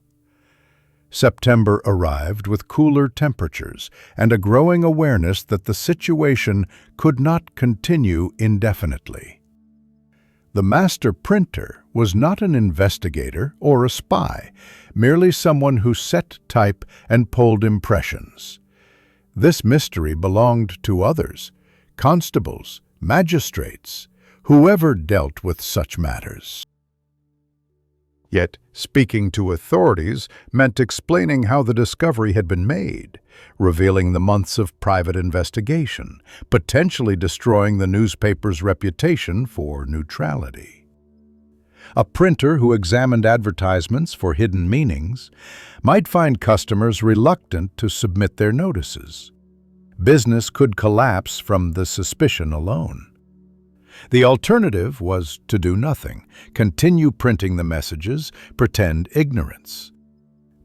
A: September arrived with cooler temperatures and a growing awareness that the situation could not continue indefinitely. The master printer was not an investigator or a spy, merely someone who set type and pulled impressions. This mystery belonged to others, constables, magistrates, whoever dealt with such matters. Yet, speaking to authorities meant explaining how the discovery had been made, revealing the months of private investigation, potentially destroying the newspaper's reputation for neutrality. A printer who examined advertisements for hidden meanings might find customers reluctant to submit their notices. Business could collapse from the suspicion alone. The alternative was to do nothing, continue printing the messages, pretend ignorance.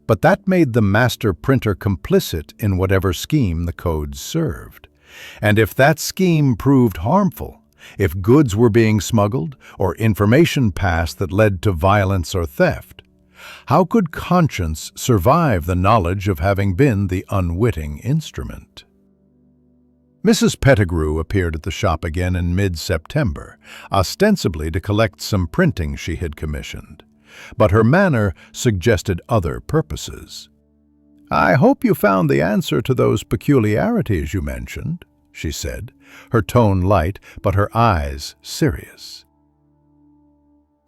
A: But that made the master printer complicit in whatever scheme the codes served. And if that scheme proved harmful, if goods were being smuggled or information passed that led to violence or theft, how could conscience survive the knowledge of having been the unwitting instrument? Mrs. Pettigrew appeared at the shop again in mid-September, ostensibly to collect some printing she had commissioned. But her manner suggested other purposes. "I hope you found the answer to those peculiarities you mentioned," she said, her tone light but her eyes serious.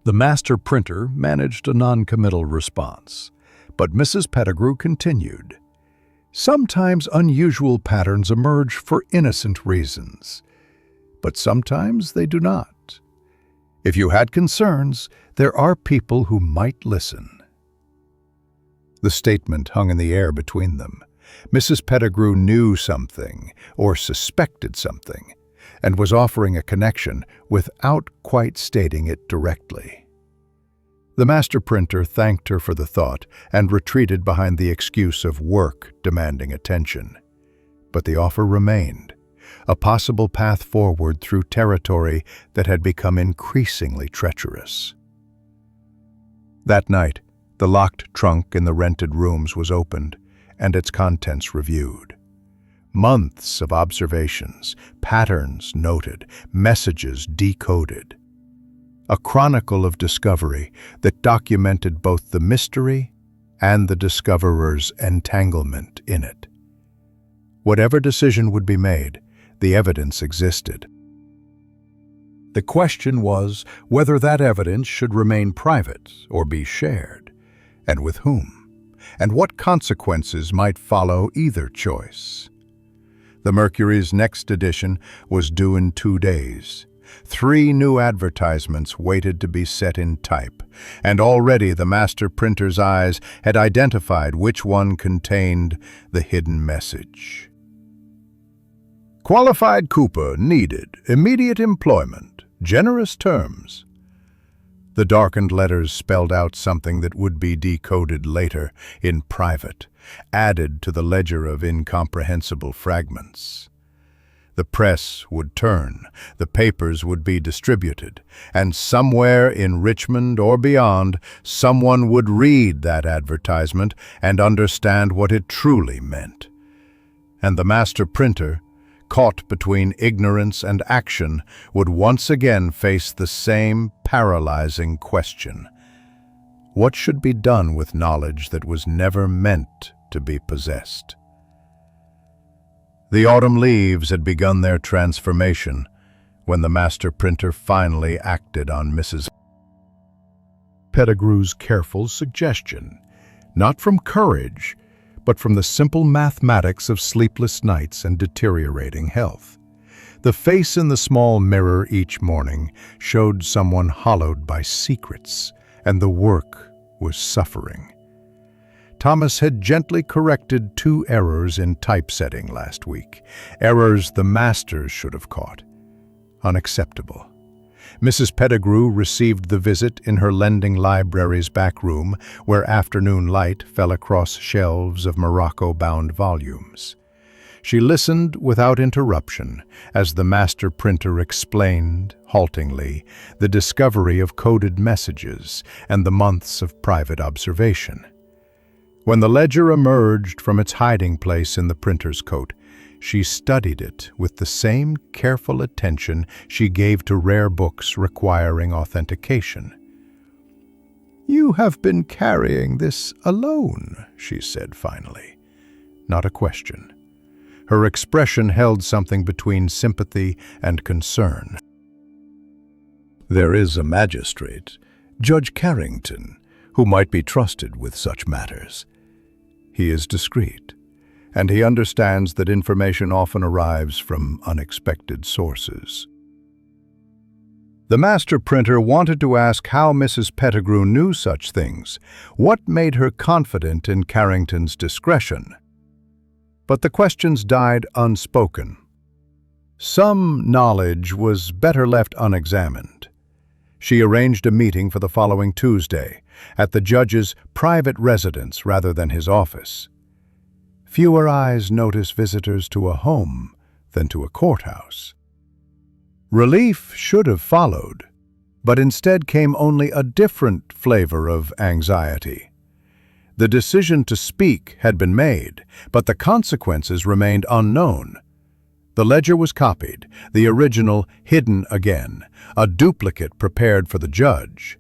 A: The master printer managed a non-committal response, but Mrs. Pettigrew continued. "Sometimes unusual patterns emerge for innocent reasons, but sometimes they do not. If you had concerns, there are people who might listen." The statement hung in the air between them. Mrs. Pettigrew knew something, or suspected something, and was offering a connection without quite stating it directly. The master printer thanked her for the thought and retreated behind the excuse of work demanding attention. But the offer remained, a possible path forward through territory that had become increasingly treacherous. That night, the locked trunk in the rented rooms was opened and its contents reviewed. Months of observations, patterns noted, messages decoded. A chronicle of discovery that documented both the mystery and the discoverer's entanglement in it. Whatever decision would be made, the evidence existed. The question was whether that evidence should remain private or be shared, and with whom, and what consequences might follow either choice. The Mercury's next edition was due in 2 days. 3 new advertisements waited to be set in type, and already the master printer's eyes had identified which one contained the hidden message. "Qualified Cooper needed, immediate employment, generous terms." The darkened letters spelled out something that would be decoded later in private, added to the ledger of incomprehensible fragments. The press would turn, the papers would be distributed, and somewhere in Richmond or beyond, someone would read that advertisement and understand what it truly meant. And the master printer, caught between ignorance and action, would once again face the same paralyzing question. What should be done with knowledge that was never meant to be possessed? The autumn leaves had begun their transformation when the master printer finally acted on Mrs. Pettigrew's careful suggestion, not from courage, but from the simple mathematics of sleepless nights and deteriorating health. The face in the small mirror each morning showed someone hollowed by secrets, and the work was suffering. Thomas had gently corrected 2 errors in typesetting last week, errors the masters should have caught. Unacceptable. Mrs. Pettigrew received the visit in her lending library's back room, where afternoon light fell across shelves of Morocco-bound volumes. She listened without interruption as the master printer explained, haltingly, the discovery of coded messages and the months of private observation.
B: When the ledger emerged from its hiding place in the printer's coat, she studied it with the same careful attention she gave to rare books requiring authentication. "You have been carrying this alone," she said finally. Not a question. Her expression held something between sympathy and concern.
A: "There is a magistrate, Judge Carrington, who might be trusted with such matters. He is discreet, and he understands that information often arrives from unexpected sources." The master printer wanted to ask how Mrs. Pettigrew knew such things, what made her confident in Carrington's discretion. But the questions died unspoken. Some knowledge was better left unexamined. She arranged a meeting for the following Tuesday, at the judge's private residence rather than his office. Fewer eyes notice visitors to a home than to a courthouse. Relief should have followed, but instead came only a different flavor of anxiety. The decision to speak had been made, but the consequences remained unknown. The ledger was copied, the original hidden again, a duplicate prepared for the judge.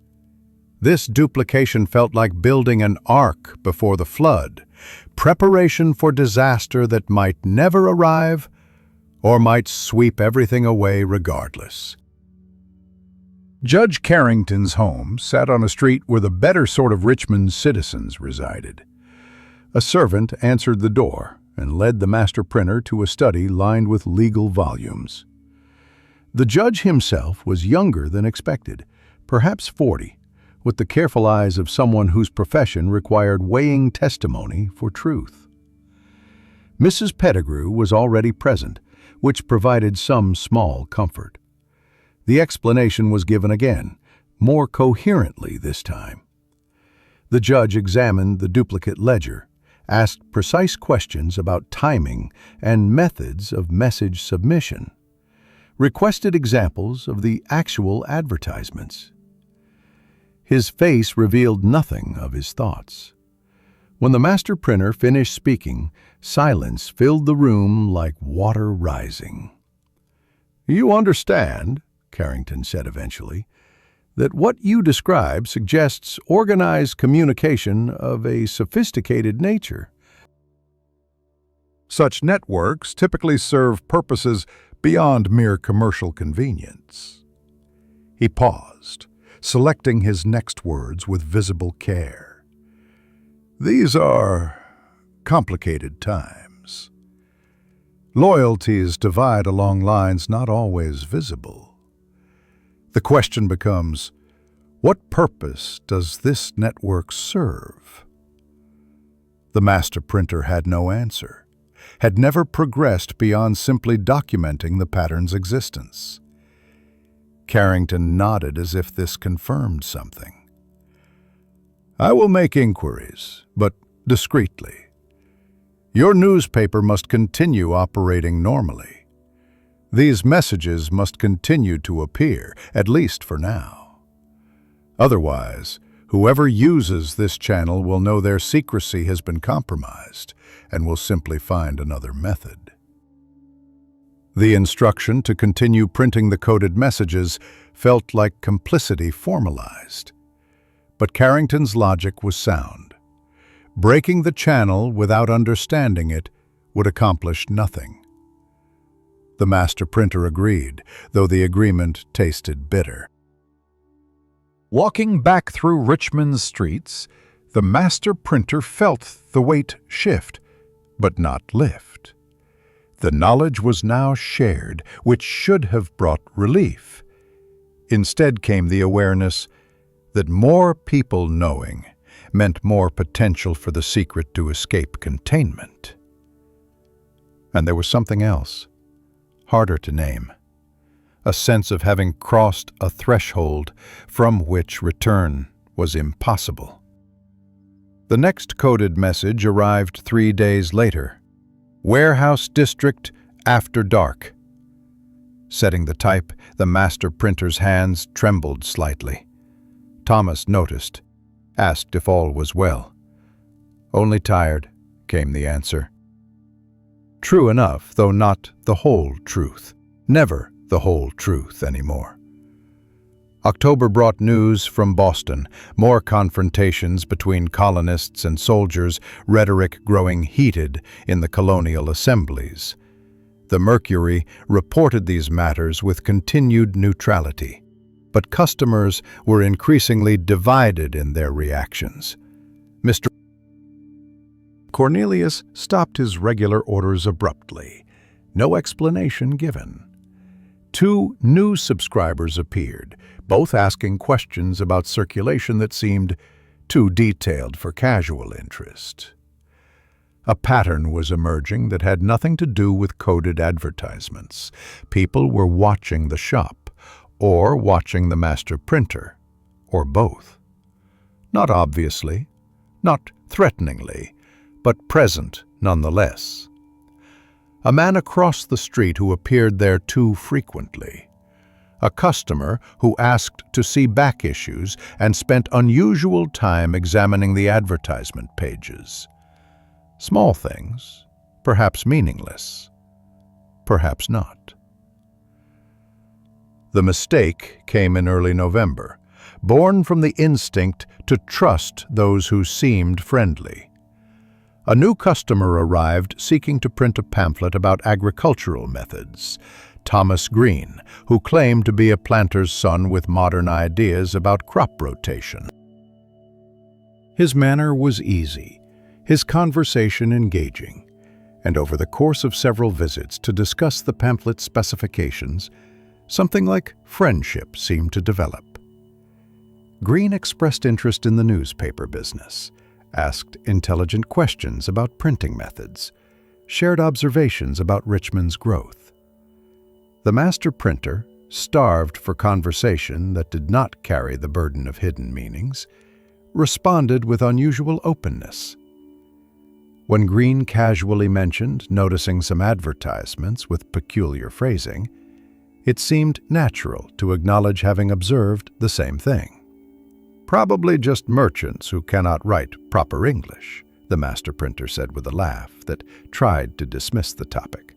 A: This duplication felt like building an ark before the flood, preparation for disaster that might never arrive or might sweep everything away regardless. Judge Carrington's home sat on a street where the better sort of Richmond citizens resided. A servant answered the door and led the master printer to a study lined with legal volumes. The judge himself was younger than expected, perhaps 40, with the careful eyes of someone whose profession required weighing testimony for truth. Mrs. Pettigrew was already present, which provided some small comfort. The explanation was given again, more coherently this time. The judge examined the duplicate ledger, asked precise questions about timing and methods of message submission, requested examples of the actual advertisements. His face revealed nothing of his thoughts. When the master printer finished speaking, silence filled the room like water rising. "You understand," Carrington said eventually, "that what you describe suggests organized communication of a sophisticated nature. Such networks typically serve purposes beyond mere commercial convenience." He paused, selecting his next words with visible care. "These are complicated times. Loyalties divide along lines not always visible. The question becomes, what purpose does this network serve?" The master printer had no answer, had never progressed beyond simply documenting the pattern's existence. Carrington nodded as if this confirmed something. "I will make inquiries, but discreetly. Your newspaper must continue operating normally. These messages must continue to appear, at least for now. Otherwise, whoever uses this channel will know their secrecy has been compromised and will simply find another method." The instruction to continue printing the coded messages felt like complicity formalized. But Carrington's logic was sound. Breaking the channel without understanding it would accomplish nothing. The master printer agreed, though the agreement tasted bitter. Walking back through Richmond's streets, the master printer felt the weight shift, but not lift. The knowledge was now shared, which should have brought relief. Instead came the awareness that more people knowing meant more potential for the secret to escape containment. And there was something else, harder to name, a sense of having crossed a threshold from which return was impossible. The next coded message arrived 3 days later. "Warehouse District, after dark." Setting the type, the master printer's hands trembled slightly. Thomas noticed, asked if all was well.
B: "Only tired," came the answer. True enough, though not the whole truth. Never the whole truth anymore. October brought news from Boston, more confrontations between colonists and soldiers, rhetoric growing heated in the colonial assemblies. The Mercury reported these matters with continued neutrality, but customers were increasingly divided in their reactions. Mr.
A: Cornelius stopped his regular orders abruptly, no explanation given. 2 new subscribers appeared, both asking questions about circulation that seemed too detailed for casual interest. A pattern was emerging that had nothing to do with coded advertisements. People were watching the shop, or watching the master printer, or both. Not obviously, not threateningly, but present nonetheless. A man across the street who appeared there too frequently. A customer who asked to see back issues and spent unusual time examining the advertisement pages. Small things, perhaps meaningless, perhaps not. The mistake came in early November, born from the instinct to trust those who seemed friendly. A new customer arrived seeking to print a pamphlet about agricultural methods. Thomas Green, who claimed to be a planter's son with modern ideas about crop rotation. His manner was easy, his conversation engaging, and over the course of several visits to discuss the pamphlet's specifications, something like friendship seemed to develop. Green expressed interest in the newspaper business, asked intelligent questions about printing methods, shared observations about Richmond's growth. The master printer, starved for conversation that did not carry the burden of hidden meanings, responded with unusual openness. When Green casually mentioned noticing some advertisements with peculiar phrasing, it seemed natural to acknowledge having observed the same thing. "Probably just merchants who cannot write proper English," the master printer said with a laugh that tried to dismiss the topic.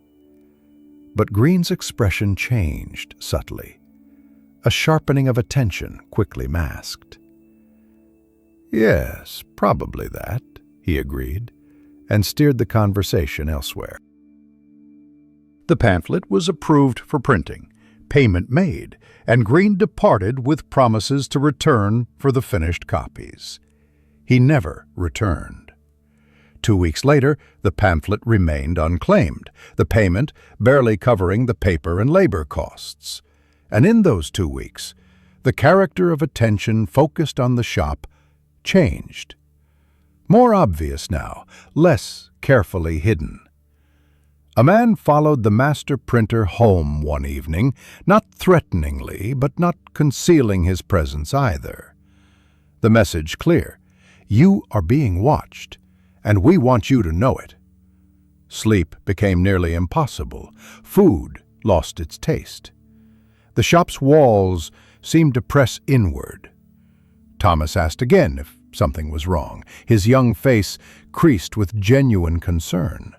A: But Green's expression changed subtly, a sharpening of attention quickly masked. "Yes, probably that," he agreed, and steered the conversation elsewhere. The pamphlet was approved for printing, payment made, and Green departed with promises to return for the finished copies. He never returned. 2 weeks later, the pamphlet remained unclaimed, the payment barely covering the paper and labor costs. And in those 2 weeks, the character of attention focused on the shop changed. More obvious now, less carefully hidden. A man followed the master printer home one evening, not threateningly, but not concealing his presence either. The message clear: you are being watched, and we want you to know it. Sleep became nearly impossible. Food lost its taste. The shop's walls seemed to press inward. Thomas asked again if something was wrong, his young face creased with genuine concern.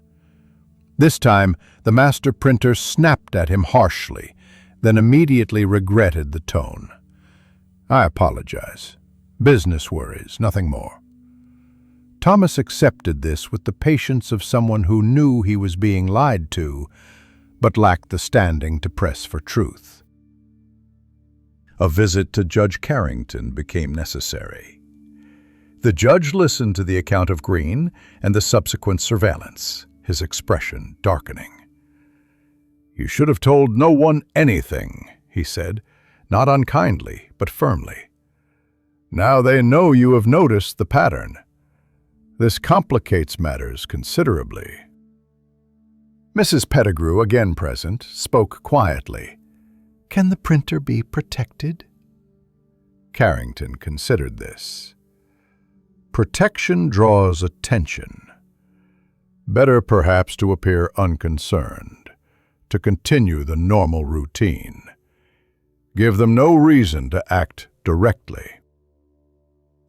A: This time, the master printer snapped at him harshly, then immediately regretted the tone. "I apologize. Business worries, nothing more." Thomas accepted this with the patience of someone who knew he was being lied to, but lacked the standing to press for truth. A visit to Judge Carrington became necessary. The judge listened to the account of Green and the subsequent surveillance, his expression darkening. "You should have told no one anything," he said, not unkindly, but firmly. "Now they know you have noticed the pattern. This complicates matters considerably." Mrs. Pettigrew, again present, spoke quietly. "Can the printer be protected?" Carrington considered this. "Protection draws attention. Better perhaps to appear unconcerned, to continue the normal routine. Give them no reason to act directly."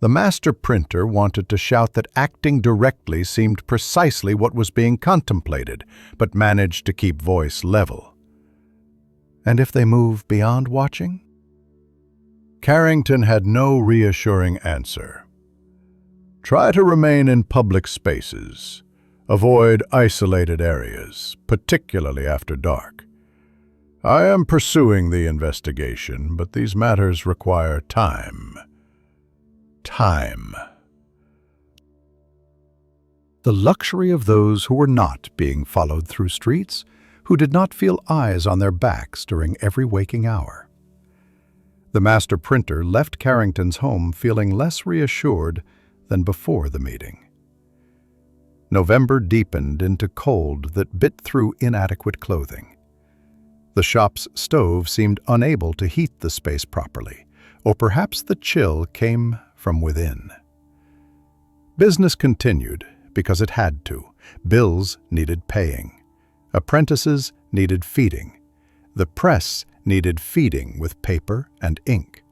A: The master printer wanted to shout that acting directly seemed precisely what was being contemplated, but managed to keep voice level. And if they move beyond watching? Carrington had no reassuring answer. Try to remain in public spaces. Avoid isolated areas, particularly after dark. I am pursuing the investigation, but these matters require time. Time. The luxury of those who were not being followed through streets, who did not feel eyes on their backs during every waking hour. The master printer left Carrington's home feeling less reassured than before the meeting. November deepened into cold that bit through inadequate clothing. The shop's stove seemed unable to heat the space properly, or perhaps the chill came from within. Business continued because it had to. Bills needed paying. Apprentices needed feeding. The press needed feeding with paper and ink.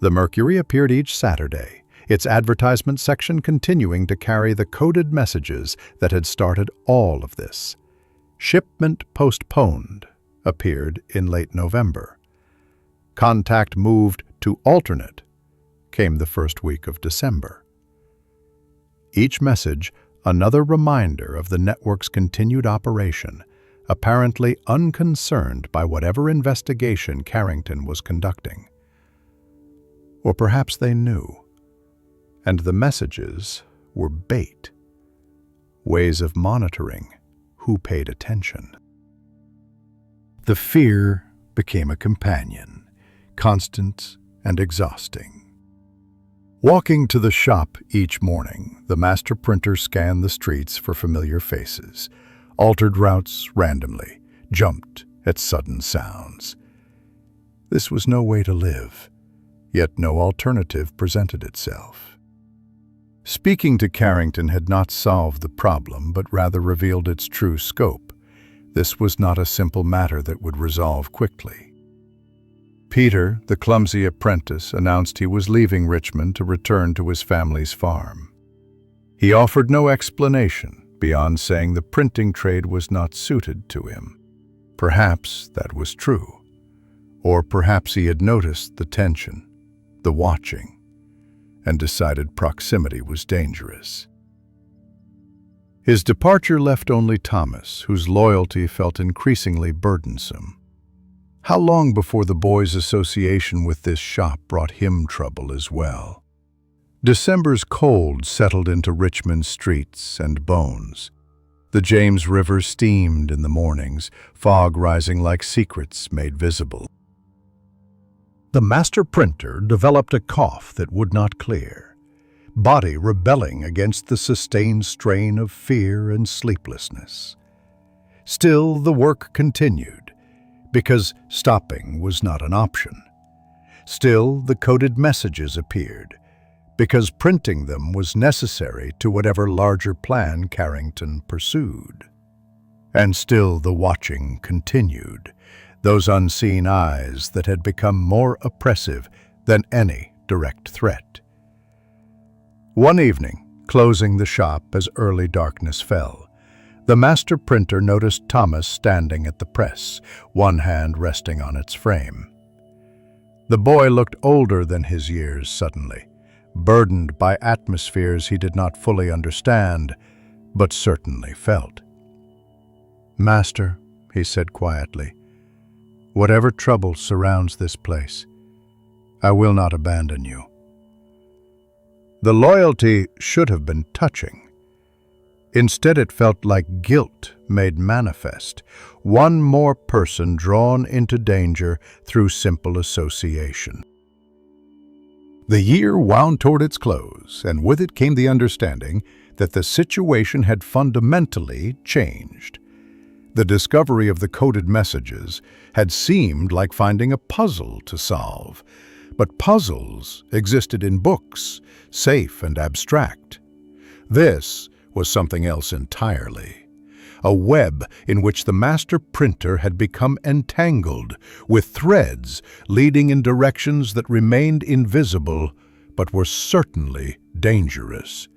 A: The Mercury appeared each Saturday, its advertisement section continuing to carry the coded messages that had started all of this. Shipment postponed appeared in late November. Contact moved to alternate came the first week of December. Each message another reminder of the network's continued operation, apparently unconcerned by whatever investigation Carrington was conducting. Or perhaps they knew, and the messages were bait, ways of monitoring who paid attention. The fear became a companion, constant and exhausting. Walking to the shop each morning, the master printer scanned the streets for familiar faces, altered routes randomly, jumped at sudden sounds. This was no way to live, yet no alternative presented itself. Speaking to Carrington had not solved the problem, but rather revealed its true scope. This was not a simple matter that would resolve quickly. Peter, the clumsy apprentice, announced he was leaving Richmond to return to his family's farm. He offered no explanation beyond saying the printing trade was not suited to him. Perhaps that was true. Or perhaps he had noticed the tension, the watching, and decided proximity was dangerous. His departure left only Thomas, whose loyalty felt increasingly burdensome. How long before the boy's association with this shop brought him trouble as well? December's cold settled into Richmond's streets and bones. The James River steamed in the mornings, fog rising like secrets made visible. The master printer developed a cough that would not clear, body rebelling against the sustained strain of fear and sleeplessness. Still, the work continued, because stopping was not an option. Still, the coded messages appeared, because printing them was necessary to whatever larger plan Carrington pursued. And still the watching continued, those unseen eyes that had become more oppressive than any direct threat. One evening, closing the shop as early darkness fell, the master printer noticed Thomas standing at the press, one hand resting on its frame. The boy looked older than his years suddenly, burdened by atmospheres he did not fully understand, but certainly felt. "Master," he said quietly, "whatever trouble surrounds this place, I will not abandon you." The loyalty should have been touching. Instead, it felt like guilt made manifest, one more person drawn into danger through simple association. The year wound toward its close, and with it came the understanding that the situation had fundamentally changed. The discovery of the coded messages had seemed like finding a puzzle to solve, but puzzles existed in books, safe and abstract. This was something else entirely, a web in which the master printer had become entangled, with threads leading in directions that remained invisible but were certainly dangerous.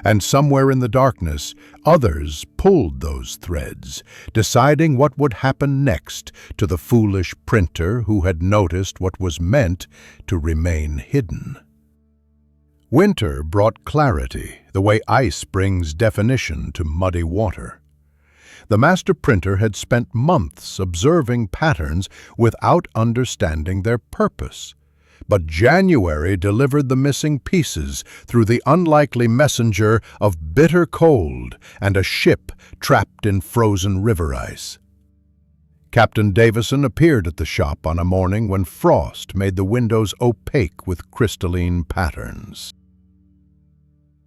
A: And somewhere in the darkness, others pulled those threads, deciding what would happen next to the foolish printer who had noticed what was meant to remain hidden. Winter brought clarity, the way ice brings definition to muddy water. The master printer had spent months observing patterns without understanding their purpose. But January delivered the missing pieces through the unlikely messenger of bitter cold and a ship trapped in frozen river ice. Captain Davison appeared at the shop on a morning when frost made the windows opaque with crystalline patterns.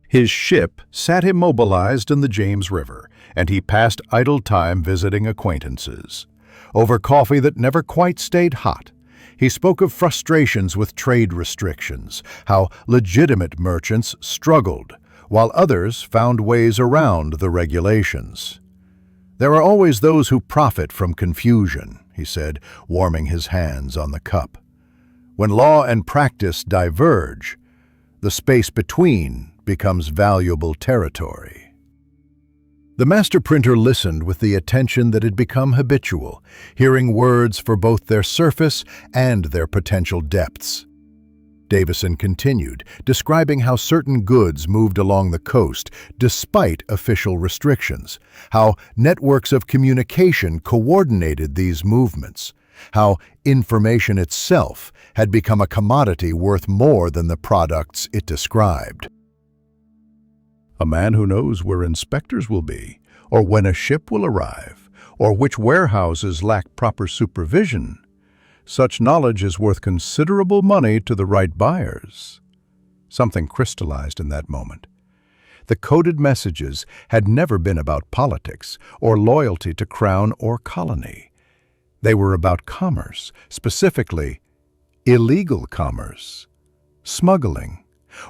A: His ship sat immobilized in the James River, and he passed idle time visiting acquaintances. Over coffee that never quite stayed hot, he spoke of frustrations with trade restrictions, how legitimate merchants struggled, while others found ways around the regulations. "There are always those who profit from confusion," he said, warming his hands on the cup. "When law and practice diverge, the space between becomes valuable territory." The master printer listened with the attention that had become habitual, hearing words for both their surface and their potential depths. Davison continued, describing how certain goods moved along the coast despite official restrictions, how networks of communication coordinated these movements, how information itself had become a commodity worth more than the products it described. "A man who knows where inspectors will be, or when a ship will arrive, or which warehouses lack proper supervision, such knowledge is worth considerable money to the right buyers." Something crystallized in that moment. The coded messages had never been about politics or loyalty to crown or colony. They were about commerce, specifically illegal commerce, smuggling,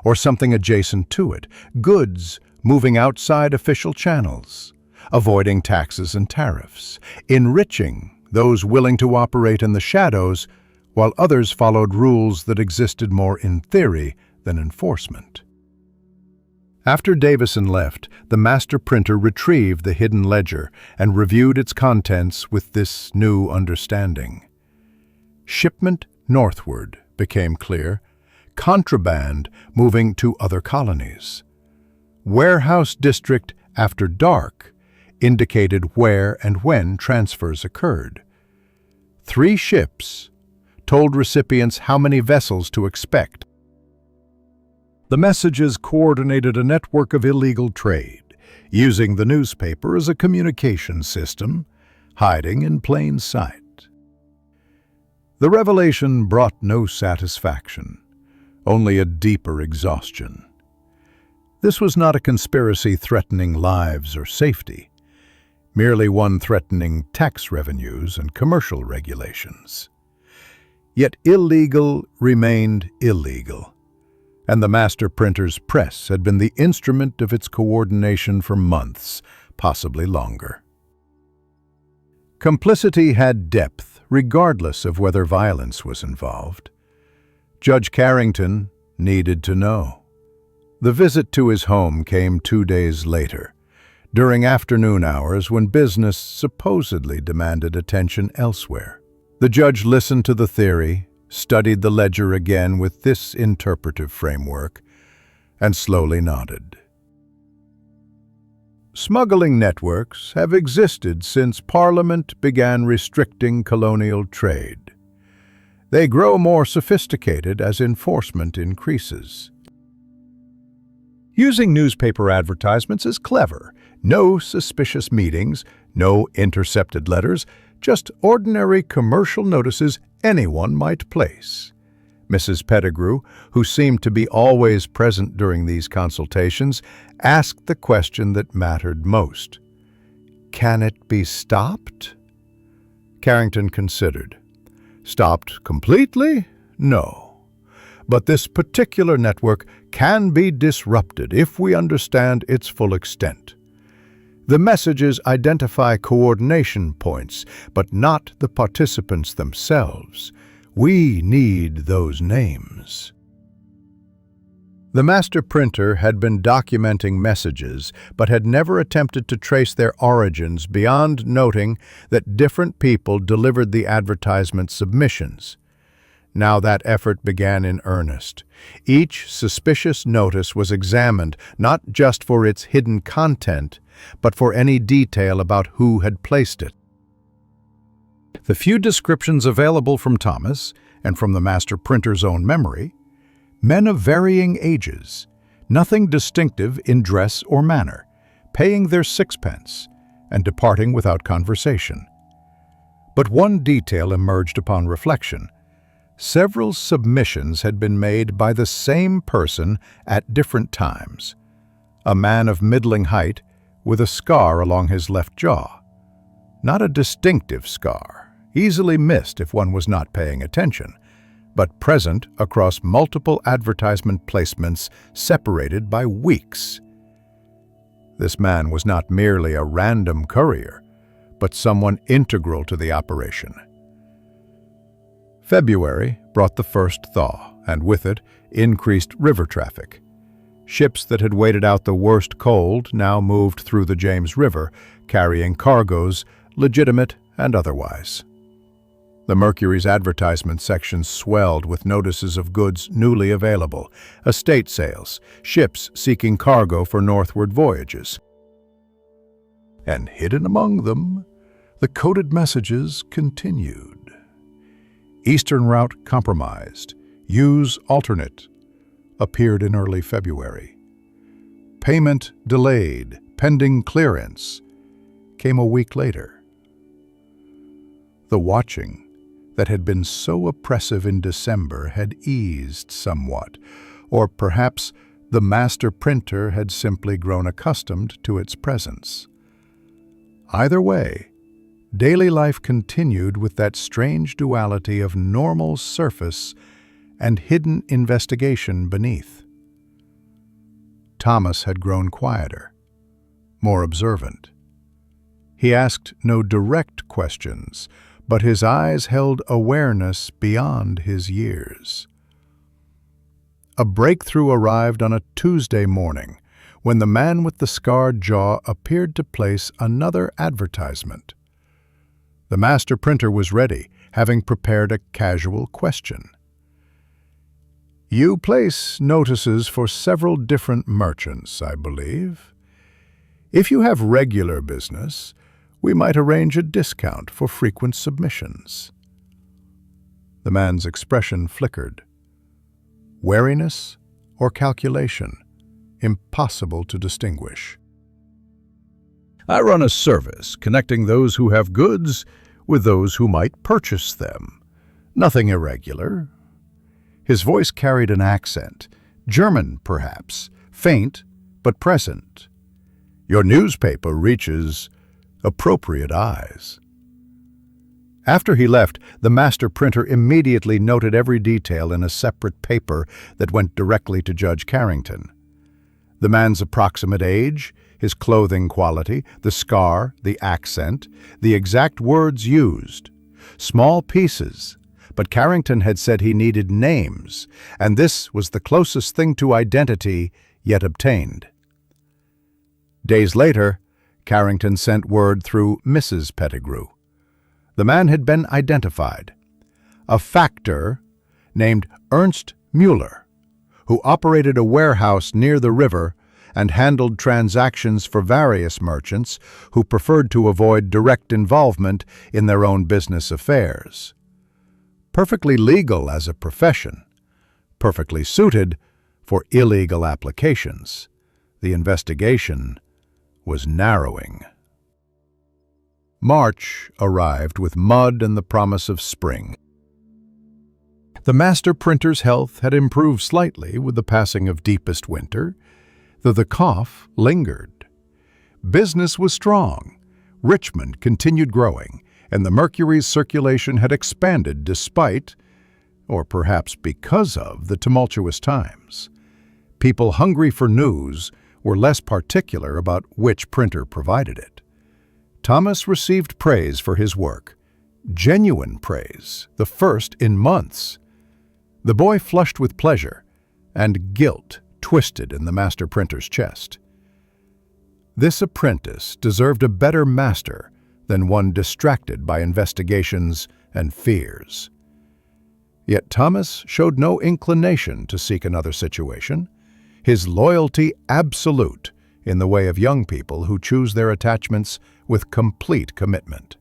A: or something adjacent to it, goods moving outside official channels, avoiding taxes and tariffs, enriching those willing to operate in the shadows, while others followed rules that existed more in theory than enforcement. After Davison left, the master printer retrieved the hidden ledger and reviewed its contents with this new understanding. Shipment northward became clear, contraband moving to other colonies. Warehouse district after dark indicated where and when transfers occurred. 3 ships told recipients how many vessels to expect. The messages coordinated a network of illegal trade, using the newspaper as a communication system, hiding in plain sight. The revelation brought no satisfaction, only a deeper exhaustion. This was not a conspiracy threatening lives or safety, merely one threatening tax revenues and commercial regulations. Yet illegal remained illegal, and the master printer's press had been the instrument of its coordination for months, possibly longer. Complicity had depth, regardless of whether violence was involved. Judge Carrington needed to know. The visit to his home came 2 days later, during afternoon hours when business supposedly demanded attention elsewhere. The judge listened to the theory, studied the ledger again with this interpretive framework, and slowly nodded. Smuggling networks have existed since Parliament began restricting colonial trade. They grow more sophisticated as enforcement increases. Using newspaper advertisements is clever. No suspicious meetings, no intercepted letters, just ordinary commercial notices anyone might place. Mrs. Pettigrew, who seemed to be always present during these consultations, asked the question that mattered most. Can it be stopped? Carrington considered. Stopped completely? No. But this particular network can be disrupted if we understand its full extent. The messages identify coordination points, but not the participants themselves. We need those names.
B: The master printer had been documenting messages, but had never attempted to trace their origins beyond noting that different people delivered the advertisement submissions. Now that effort began in earnest. Each suspicious notice was examined not just for its hidden content, but for any detail about who had placed it.
A: The few descriptions available from Thomas, and from the master printer's own memory, men of varying ages, nothing distinctive in dress or manner, paying their sixpence and departing without conversation. But one detail emerged upon reflection. Several submissions had been made by the same person at different times. A man of middling height with a scar along his left jaw. Not a distinctive scar, easily missed if one was not paying attention, but present across multiple advertisement placements separated by weeks. This man was not merely a random courier, but someone integral to the operation. February brought the first thaw, and with it, increased river traffic. Ships that had waited out the worst cold now moved through the James River, carrying cargoes, legitimate and otherwise. The Mercury's advertisement section swelled with notices of goods newly available, estate sales, ships seeking cargo for northward voyages. And hidden among them, the coded messages continued. Eastern route compromised. Use alternate. Appeared in early February. Payment delayed, pending clearance. Came a week later. The watching that had been so oppressive in December had eased somewhat, or perhaps the master printer had simply grown accustomed to its presence. Either way, daily life continued with that strange duality of normal surface and hidden investigation beneath. Thomas had grown quieter, more observant. He asked no direct questions, but his eyes held awareness beyond his years. A breakthrough arrived on a Tuesday morning when the man with the scarred jaw appeared to place another advertisement. The master printer was ready, having prepared a casual question. You place notices for several different merchants, I believe. If you have regular business, we might arrange a discount for frequent submissions. The man's expression flickered. Wariness or calculation? Impossible to distinguish. I run a service connecting those who have goods with those who might purchase them. Nothing irregular. His voice carried an accent, German perhaps, faint but present. Your newspaper reaches appropriate eyes. After he left, the master printer immediately noted every detail in a separate paper that went directly to Judge Carrington. The man's approximate age, his clothing quality, the scar, the accent, the exact words used. Small pieces, but Carrington had said he needed names, and this was the closest thing to identity yet obtained. Days later, Carrington sent word through Mrs. Pettigrew. The man had been identified. A factor named Ernst Mueller, who operated a warehouse near the river and handled transactions for various merchants who preferred to avoid direct involvement in their own business affairs. Perfectly legal as a profession, perfectly suited for illegal applications. The investigation was narrowing. March arrived with mud and the promise of spring. The master printer's health had improved slightly with the passing of deepest winter, though the cough lingered. Business was strong. Richmond continued growing, and the Mercury's circulation had expanded despite, or perhaps because of, the tumultuous times. People hungry for news were less particular about which printer provided it. Thomas received praise for his work, genuine praise, the first in months. The boy flushed with pleasure, and guilt
B: twisted in the master printer's chest. This apprentice deserved a better master than one distracted by investigations and fears. Yet Thomas showed no inclination to seek another situation, his loyalty absolute in the way of young people who choose their attachments with complete commitment.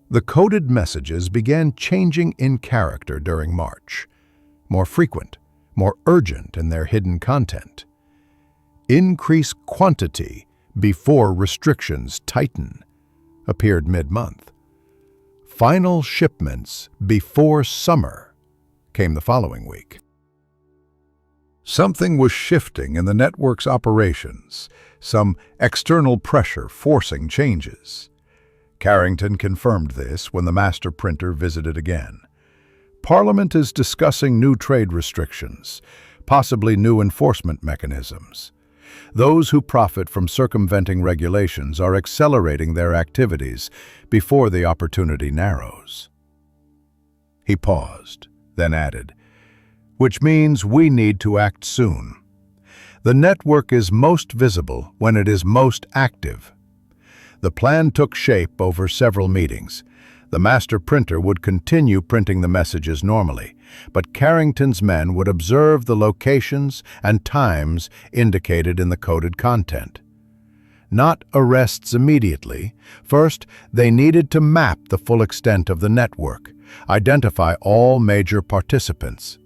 B: The coded messages began changing in character during March, more frequent, more urgent in their hidden content. Increase quantity before restrictions tighten appeared mid-month. Final shipments before summer came the following week.
A: Something was shifting in the network's operations, some external pressure forcing changes. Carrington confirmed this when the master printer visited again. Parliament is discussing new trade restrictions, possibly new enforcement mechanisms. Those who profit from circumventing regulations are accelerating their activities before the opportunity narrows. He paused, then added, "Which means we need to act soon. The network is most visible when it is most active." The plan took shape over several meetings. The master printer would continue printing the messages normally, but Carrington's men would observe the locations and times indicated in the coded content. Not arrests immediately. First, they needed to map the full extent of the network, identify all major participants.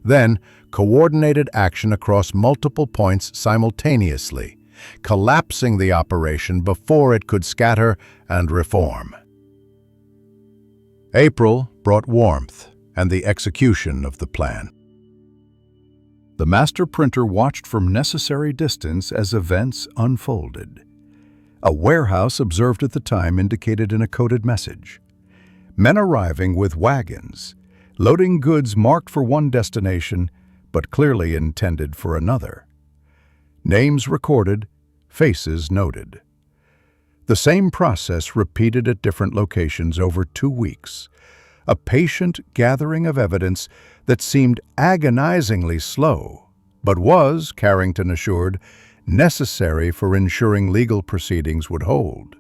A: Then, coordinated action across multiple points simultaneously, collapsing the operation before it could scatter and reform. April brought warmth and the execution of the plan. The master printer watched from necessary distance as events unfolded. A warehouse observed at the time indicated in a coded message. Men arriving with wagons, loading goods marked for one destination but clearly intended for another. Names recorded, faces noted. The same process repeated at different locations over 2 weeks. A patient gathering of evidence that seemed agonizingly slow, but was, Carrington assured, necessary for ensuring legal proceedings would hold.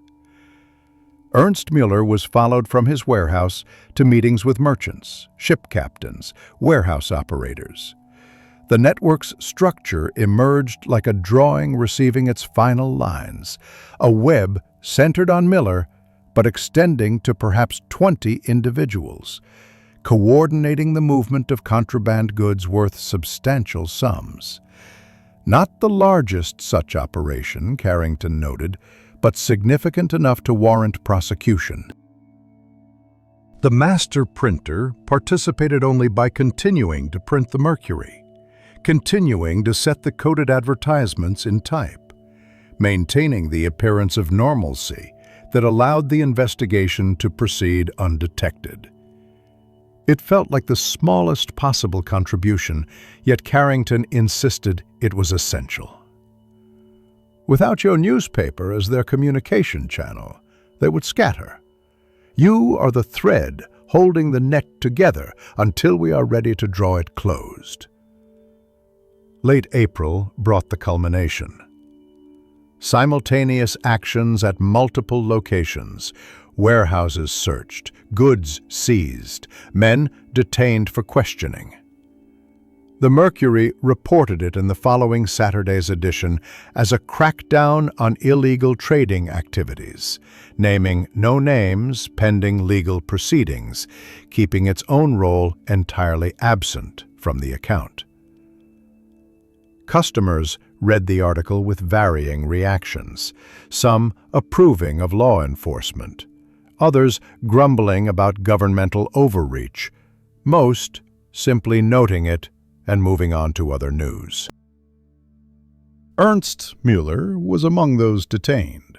A: Ernst Mueller was followed from his warehouse to meetings with merchants, ship captains, warehouse operators. The network's structure emerged like a drawing receiving its final lines, a web centered on Miller, but extending to perhaps 20 individuals, coordinating the movement of contraband goods worth substantial sums. Not the largest such operation, Carrington noted, but significant enough to warrant prosecution. The master printer participated only by continuing to print the mercury, continuing to set the coded advertisements in type, maintaining the appearance of normalcy that allowed the investigation to proceed undetected. It felt like the smallest possible contribution, yet Carrington insisted it was essential. Without your newspaper as their communication channel, they would scatter. You are the thread holding the net together until we are ready to draw it closed. Late April brought the culmination. Simultaneous actions at multiple locations, warehouses searched, goods seized, men detained for questioning. The Mercury reported it in the following Saturday's edition as a crackdown on illegal trading activities, naming no names pending legal proceedings, keeping its own role entirely absent from the account. Customers read the article with varying reactions, some approving of law enforcement, others grumbling about governmental overreach, most simply noting it and moving on to other news. Ernst Mueller was among those detained,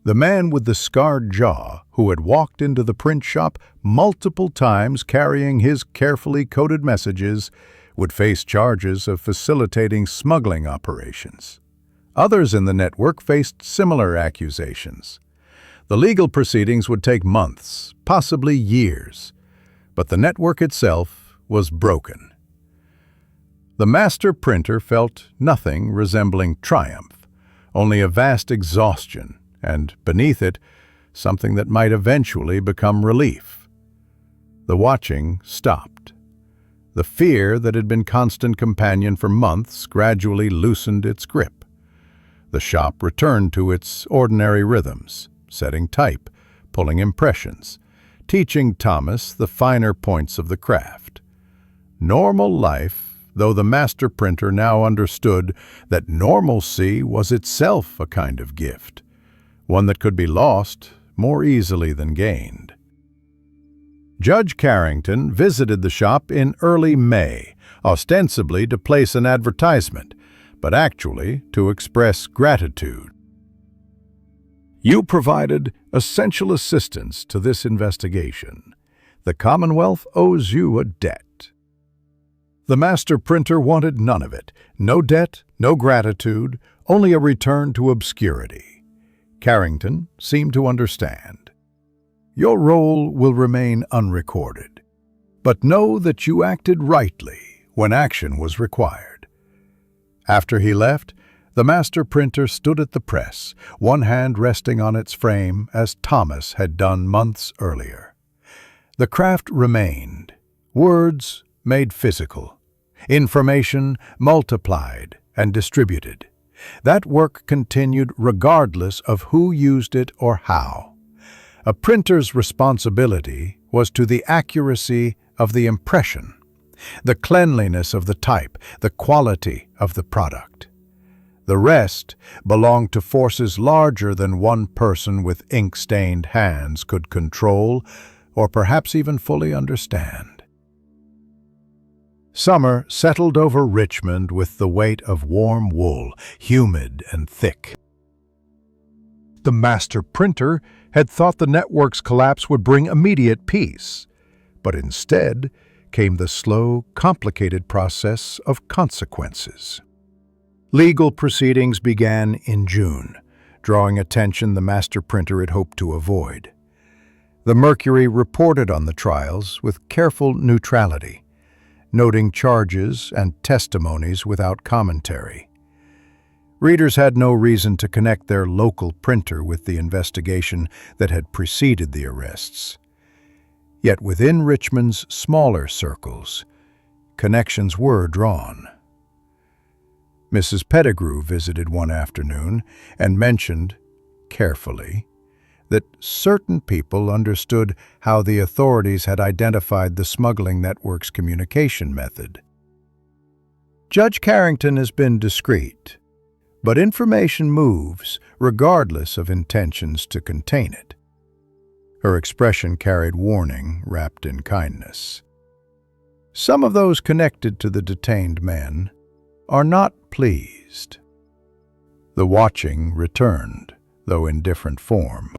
A: the man with the scarred jaw who had walked into the print shop multiple times carrying his carefully coded messages would face charges of facilitating smuggling operations. Others in the network faced similar accusations. The legal proceedings would take months, possibly years, but the network itself was broken. The master printer felt nothing resembling triumph, only a vast exhaustion, and beneath it, something that might eventually become relief. The watching stopped. The fear that had been constant companion for months gradually loosened its grip. The shop returned to its ordinary rhythms, setting type, pulling impressions, teaching Thomas the finer points of the craft. Normal life, though the master printer now understood that normalcy was itself a kind of gift, one that could be lost more easily than gained. Judge Carrington visited the shop in early May, ostensibly to place an advertisement, but actually to express gratitude. "You provided essential assistance to this investigation. The Commonwealth owes you a debt." The master printer wanted none of it. No debt, no gratitude, only a return to obscurity. Carrington seemed to understand. "Your role will remain unrecorded, but know that you acted rightly when action was required." After he left, the master printer stood at the press, one hand resting on its frame as Thomas had done months earlier. The craft remained, words made physical, information multiplied and distributed. That work continued regardless of who used it or how. A printer's responsibility was to the accuracy of the impression, the cleanliness of the type, the quality of the product. The rest belonged to forces larger than one person with ink-stained hands could control or perhaps even fully understand. Summer settled over Richmond with the weight of warm wool, humid and thick. The master printer had thought the network's collapse would bring immediate peace, but instead came the slow, complicated process of consequences. Legal proceedings began in June, drawing attention the master printer had hoped to avoid. The Mercury reported on the trials with careful neutrality, noting charges and testimonies without commentary. Readers had no reason to connect their local printer with the investigation that had preceded the arrests. Yet within Richmond's smaller circles, connections were drawn. Mrs. Pettigrew visited one afternoon and mentioned, carefully, that certain people understood how the authorities had identified the smuggling network's communication method. "Judge Carrington has been discreet, but information moves regardless of intentions to contain it." Her expression carried warning wrapped in kindness. "Some of those connected to the detained men are not pleased." The watching returned, though in different form.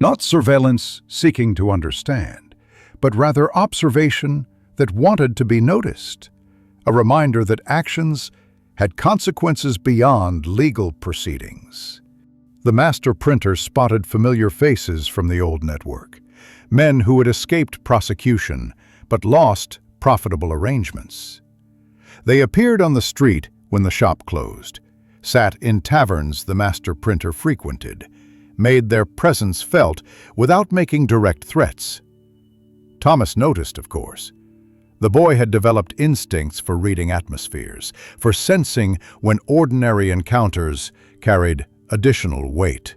A: Not surveillance seeking to understand, but rather observation that wanted to be noticed, a reminder that actions had consequences beyond legal proceedings. The master printer spotted familiar faces from the old network, men who had escaped prosecution but lost profitable arrangements. They appeared on the street when the shop closed, sat in taverns the master printer frequented, made their presence felt without making direct threats. Thomas noticed, of course. The boy had developed instincts for reading atmospheres, for sensing when ordinary encounters carried additional weight.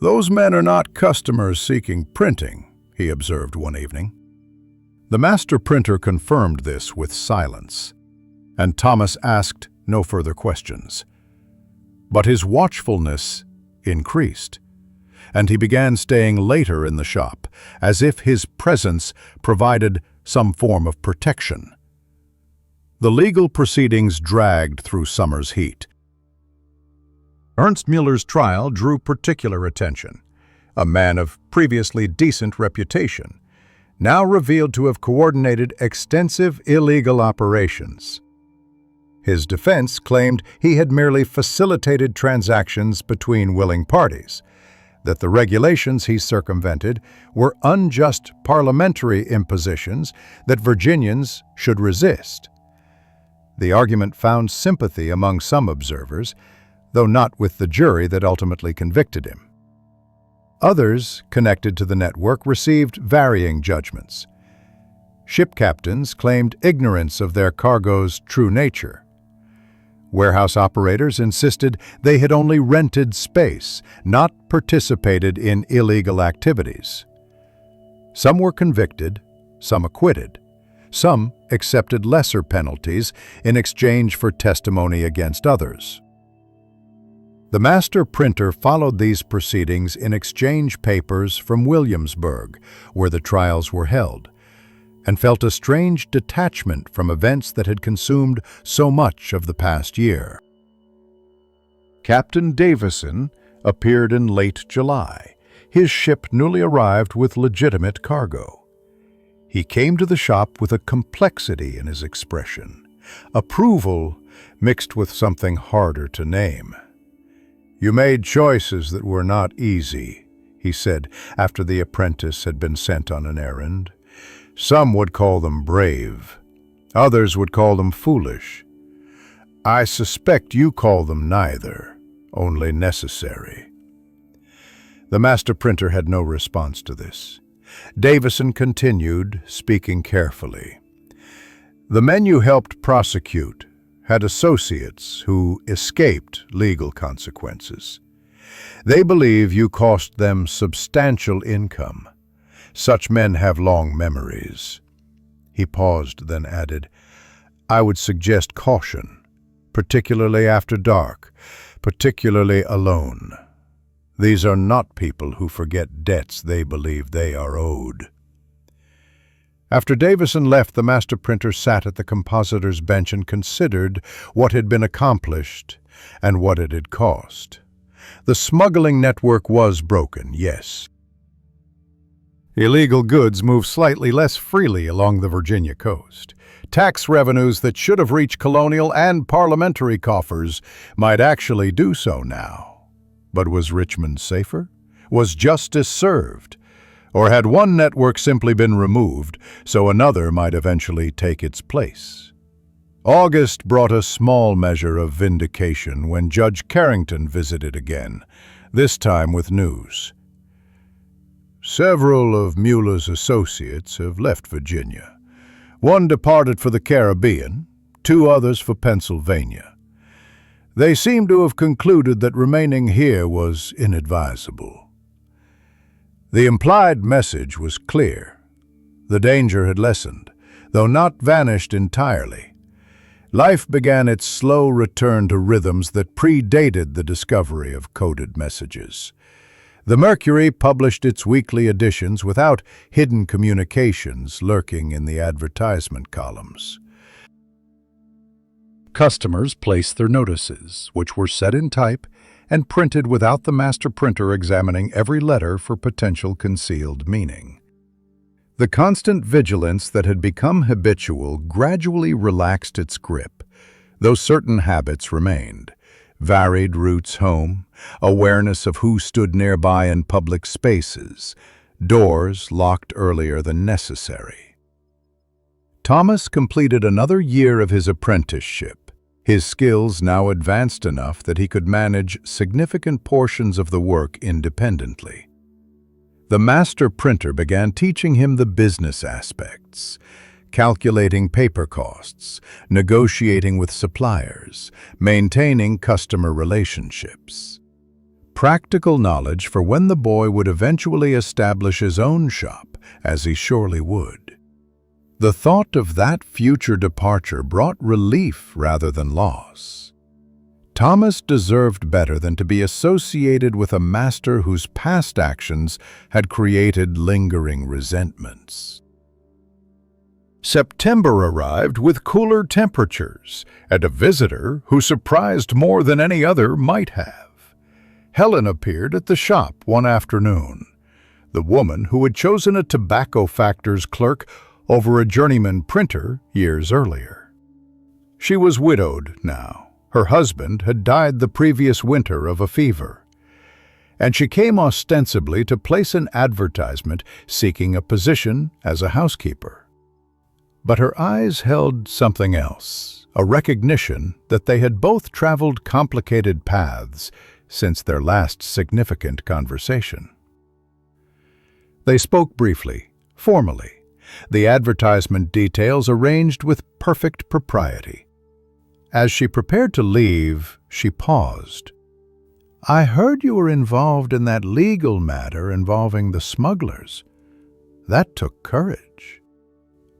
A: "Those men are not customers seeking printing," he observed one evening. The master printer confirmed this with silence, and Thomas asked no further questions. But his watchfulness increased, and he began staying later in the shop, as if his presence provided some form of protection. The legal proceedings dragged through summer's heat. Ernst Muller's trial drew particular attention. A man of previously decent reputation, now revealed to have coordinated extensive illegal operations. His defense claimed he had merely facilitated transactions between willing parties. that the regulations he circumvented were unjust parliamentary impositions that Virginians should resist. The argument found sympathy among some observers, though not with the jury that ultimately convicted him. Others connected to the network received varying judgments. Ship captains claimed ignorance of their cargo's true nature. Warehouse operators insisted they had only rented space, not participated in illegal activities. Some were convicted, some acquitted. Some accepted lesser penalties in exchange for testimony against others. The master printer followed these proceedings in exchange papers from Williamsburg, where the trials were held, and felt a strange detachment from events that had consumed so much of the past year. Captain Davison appeared in late July, his ship newly arrived with legitimate cargo. He came to the shop with a complexity in his expression, approval mixed with something harder to name. "You made choices that were not easy," he said after the apprentice had been sent on an errand. "Some would call them brave. Others would call them foolish. I suspect you call them neither, only necessary." The master printer had no response to this. Davison continued, speaking carefully. "The men you helped prosecute had associates who escaped legal consequences. They believe you cost them substantial income. Such men have long memories." He paused, then added, "I would suggest caution, particularly after dark, particularly alone. These are not people who forget debts they believe they are owed." After Davison left, the master printer sat at the compositor's bench and considered what had been accomplished and what it had cost. The smuggling network was broken, yes. Illegal goods move slightly less freely along the Virginia coast. Tax revenues that should have reached colonial and parliamentary coffers might actually do so now. But was Richmond safer? Was justice served? Or had one network simply been removed so another might eventually take its place? August brought a small measure of vindication when Judge Carrington visited again, this time with news. "Several of Mueller's associates have left Virginia. One departed for the Caribbean, 2 others for Pennsylvania. They seem to have concluded that remaining here was inadvisable." The implied message was clear. The danger had lessened, though not vanished entirely. Life began its slow return to rhythms that predated the discovery of coded messages. The Mercury published its weekly editions without hidden communications lurking in the advertisement columns. Customers placed their notices, which were set in type and printed without the master printer examining every letter for potential concealed meaning. The constant vigilance that had become habitual gradually relaxed its grip, though certain habits remained. Varied routes home, awareness of who stood nearby in public spaces, doors locked earlier than necessary. Thomas completed another year of his apprenticeship, his skills now advanced enough that he could manage significant portions of the work independently. The master printer began teaching him the business aspects, calculating paper costs, negotiating with suppliers, maintaining customer relationships. Practical knowledge for when the boy would eventually establish his own shop, as he surely would. The thought of that future departure brought relief rather than loss. Thomas deserved better than to be associated with a master whose past actions had created lingering resentments. September arrived with cooler temperatures and a visitor who surprised more than any other might have. Helen appeared at the shop one afternoon, the woman who had chosen a tobacco factor's clerk over a journeyman printer years earlier. She was widowed now. Her husband had died the previous winter of a fever. and she came ostensibly to place an advertisement seeking a position as a housekeeper. But her eyes held something else, a recognition that they had both traveled complicated paths since their last significant conversation. They spoke briefly, formally, the advertisement details arranged with perfect propriety. As she prepared to leave, she paused. "I heard you were involved in that legal matter involving the smugglers. That took courage."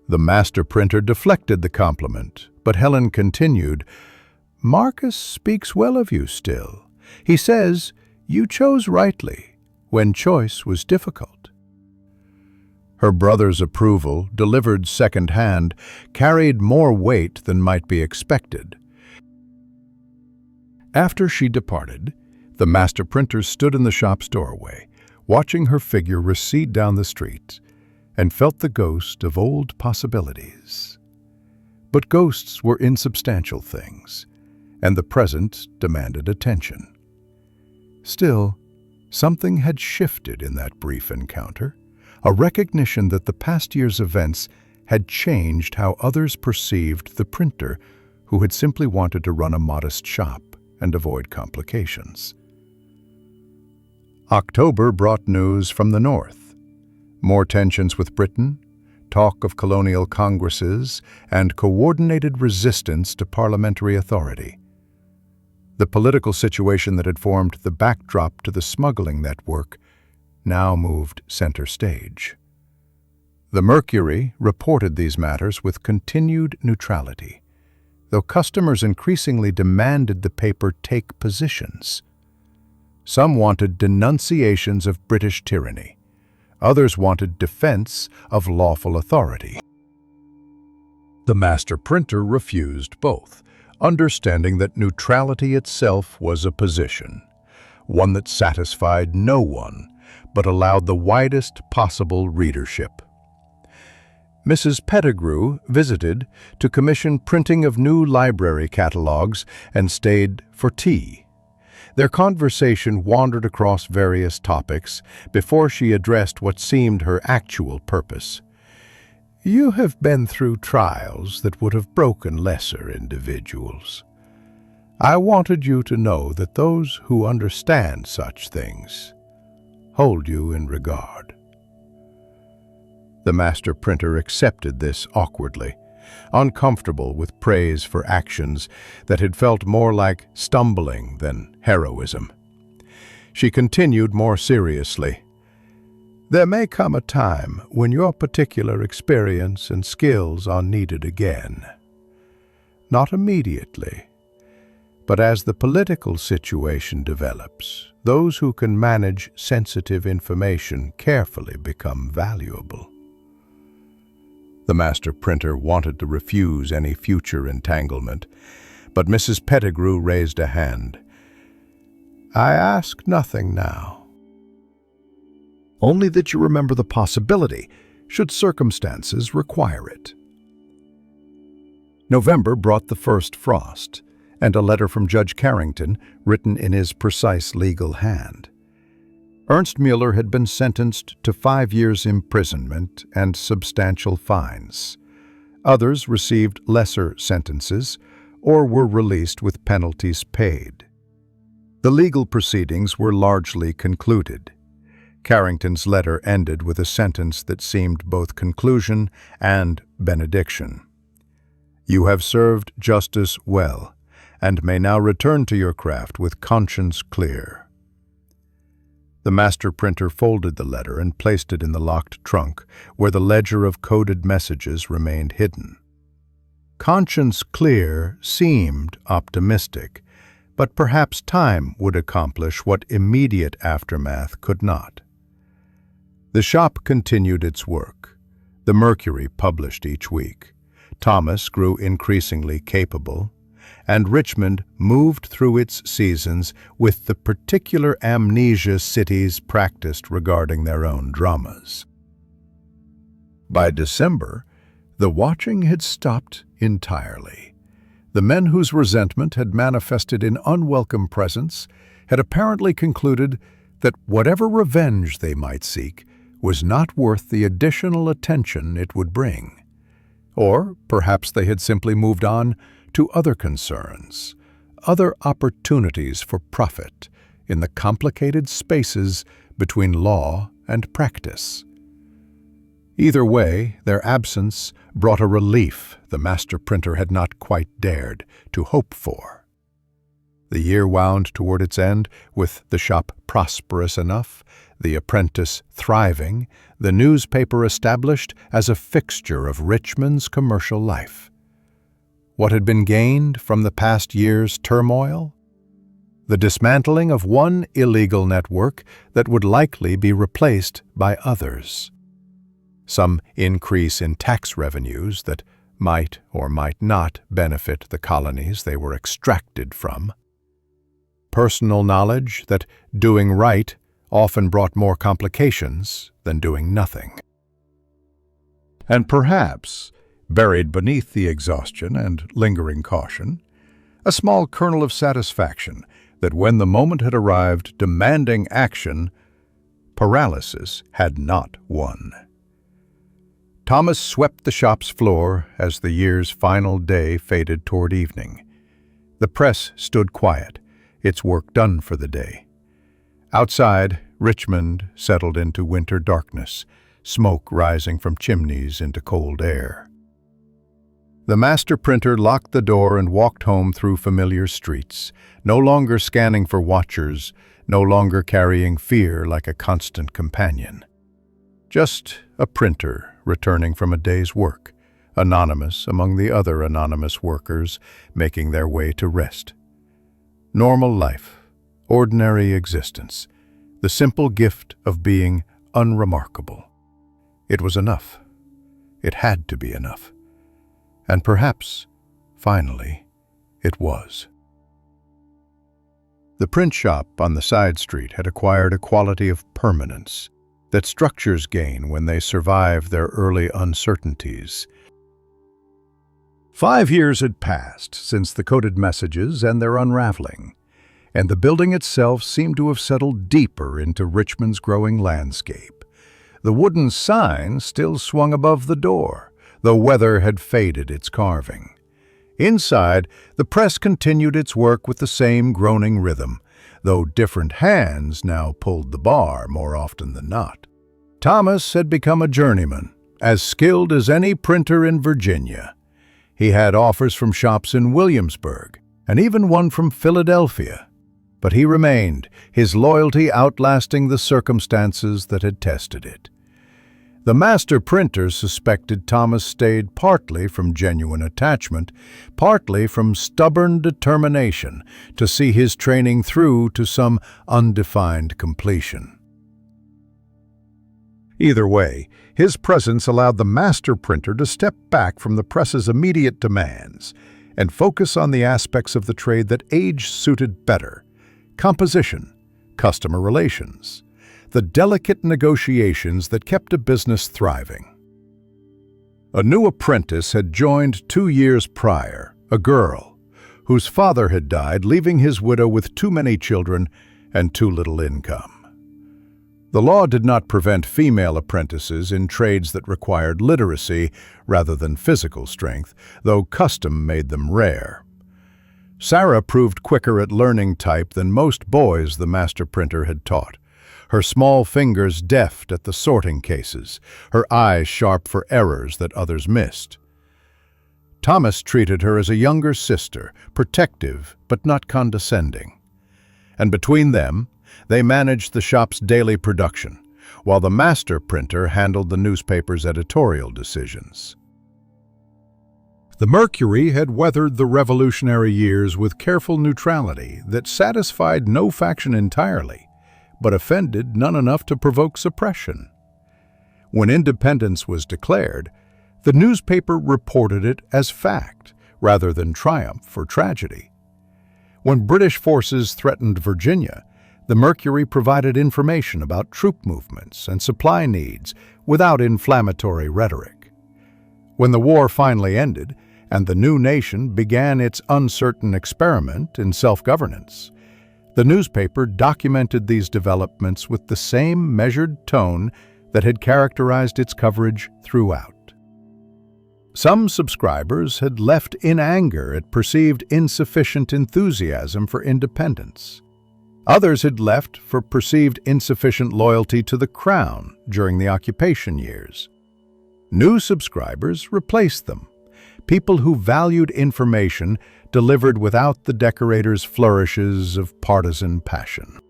A: The master printer deflected the compliment, but Helen continued, "Marcus speaks well of you still. He says you chose rightly when choice was difficult." Her brother's approval, delivered second-hand, carried more weight than might be expected. After she departed, the master printer stood in the shop's doorway, watching her figure recede down the street, and felt the ghost of old possibilities. But ghosts were insubstantial things, and the present demanded attention. Still, something had shifted in that brief encounter, a recognition that the past year's events had changed how others perceived the printer who had simply wanted to run a modest shop and avoid complications. October brought news from the north. More tensions with Britain, talk of colonial congresses, and coordinated resistance to parliamentary authority. The political situation that had formed the backdrop to the smuggling network now moved center stage. The Mercury reported these matters with continued neutrality, though customers increasingly demanded the paper take positions. Some wanted denunciations of British tyranny. Others wanted defense of lawful authority. The master printer refused both, understanding that neutrality itself was a position, one that satisfied no one, but allowed the widest possible readership. Mrs. Pettigrew visited to commission printing of new library catalogs and stayed for tea. Their conversation wandered across various topics before she addressed what seemed her actual purpose. "You have been through trials that would have broken lesser individuals. I wanted you to know that those who understand such things hold you in regard." The master printer accepted this awkwardly, uncomfortable with praise for actions that had felt more like stumbling than heroism. She continued more seriously, "There may come a time when your particular experience and skills are needed again. Not immediately, but as the political situation develops, those who can manage sensitive information carefully become valuable." The master printer wanted to refuse any future entanglement, but Mrs. Pettigrew raised a hand. "I ask nothing now. Only that you remember the possibility, should circumstances require it." November brought the first frost, and a letter from Judge Carrington, written in his precise legal hand. Ernst Mueller had been sentenced to 5 years' imprisonment and substantial fines. Others received lesser sentences or were released with penalties paid. The legal proceedings were largely concluded. Carrington's letter ended with a sentence that seemed both conclusion and benediction. "You have served justice well, and may now return to your craft with conscience clear." The master printer folded the letter and placed it in the locked trunk, where the ledger of coded messages remained hidden. Conscience clear seemed optimistic, but perhaps time would accomplish what immediate aftermath could not. The shop continued its work. The Mercury published each week. Thomas grew increasingly capable, and Richmond moved through its seasons with the particular amnesia cities practiced regarding their own dramas. By December, the watching had stopped entirely. The men whose resentment had manifested in unwelcome presence had apparently concluded that whatever revenge they might seek was not worth the additional attention it would bring. Or perhaps they had simply moved on to other concerns, other opportunities for profit in the complicated spaces between law and practice. Either way, their absence brought a relief the master printer had not quite dared to hope for. The year wound toward its end, with the shop prosperous enough, the apprentice thriving, the newspaper established as a fixture of Richmond's commercial life. What had been gained from the past year's turmoil? The dismantling of one illegal network that would likely be replaced by others. Some increase in tax revenues that might or might not benefit the colonies they were extracted from. Personal knowledge that doing right often brought more complications than doing nothing. And perhaps, buried beneath the exhaustion and lingering caution, a small kernel of satisfaction that when the moment had arrived demanding action, paralysis had not won. Thomas swept the shop's floor as the year's final day faded toward evening. The press stood quiet, its work done for the day. Outside, Richmond settled into winter darkness, smoke rising from chimneys into cold air. The master printer locked the door and walked home through familiar streets, no longer scanning for watchers, no longer carrying fear like a constant companion. Just a printer returning from a day's work, anonymous among the other anonymous workers making their way to rest. Normal life, ordinary existence, the simple gift of being unremarkable. It was enough. It had to be enough. And perhaps, finally, it was. The print shop on the side street had acquired a quality of permanence that structures gain when they survive their early uncertainties. 5 years had passed since the coded messages and their unraveling, and the building itself seemed to have settled deeper into Richmond's growing landscape. The wooden sign still swung above the door, though weather had faded its carving. Inside, the press continued its work with the same groaning rhythm, though different hands now pulled the bar more often than not. Thomas had become a journeyman, as skilled as any printer in Virginia. He had offers from shops in Williamsburg, and even one from Philadelphia. But he remained, his loyalty outlasting the circumstances that had tested it. The master printer suspected Thomas stayed partly from genuine attachment, partly from stubborn determination to see his training through to some undefined completion. Either way, his presence allowed the master printer to step back from the press's immediate demands and focus on the aspects of the trade that age suited better: composition, customer relations, the delicate negotiations that kept a business thriving. A new apprentice had joined 2 years prior, a girl, whose father had died, leaving his widow with too many children and too little income. The law did not prevent female apprentices in trades that required literacy rather than physical strength, though custom made them rare. Sarah proved quicker at learning type than most boys the master printer had taught, her small fingers deft at the sorting cases, her eyes sharp for errors that others missed. Thomas treated her as a younger sister, protective but not condescending. And between them, they managed the shop's daily production, while the master printer handled the newspaper's editorial decisions. The Mercury had weathered the Revolutionary years with careful neutrality that satisfied no faction entirely, but offended none enough to provoke suppression. When independence was declared, the newspaper reported it as fact rather than triumph or tragedy. When British forces threatened Virginia, the Mercury provided information about troop movements and supply needs without inflammatory rhetoric. When the war finally ended and the new nation began its uncertain experiment in self-governance,
B: The newspaper documented these developments with the same measured tone that had characterized its coverage throughout. Some subscribers had left in anger at perceived insufficient enthusiasm for independence. Others had left for perceived insufficient loyalty to the Crown during the occupation years. New subscribers replaced them, people who valued information delivered without the decorator's flourishes of partisan passion.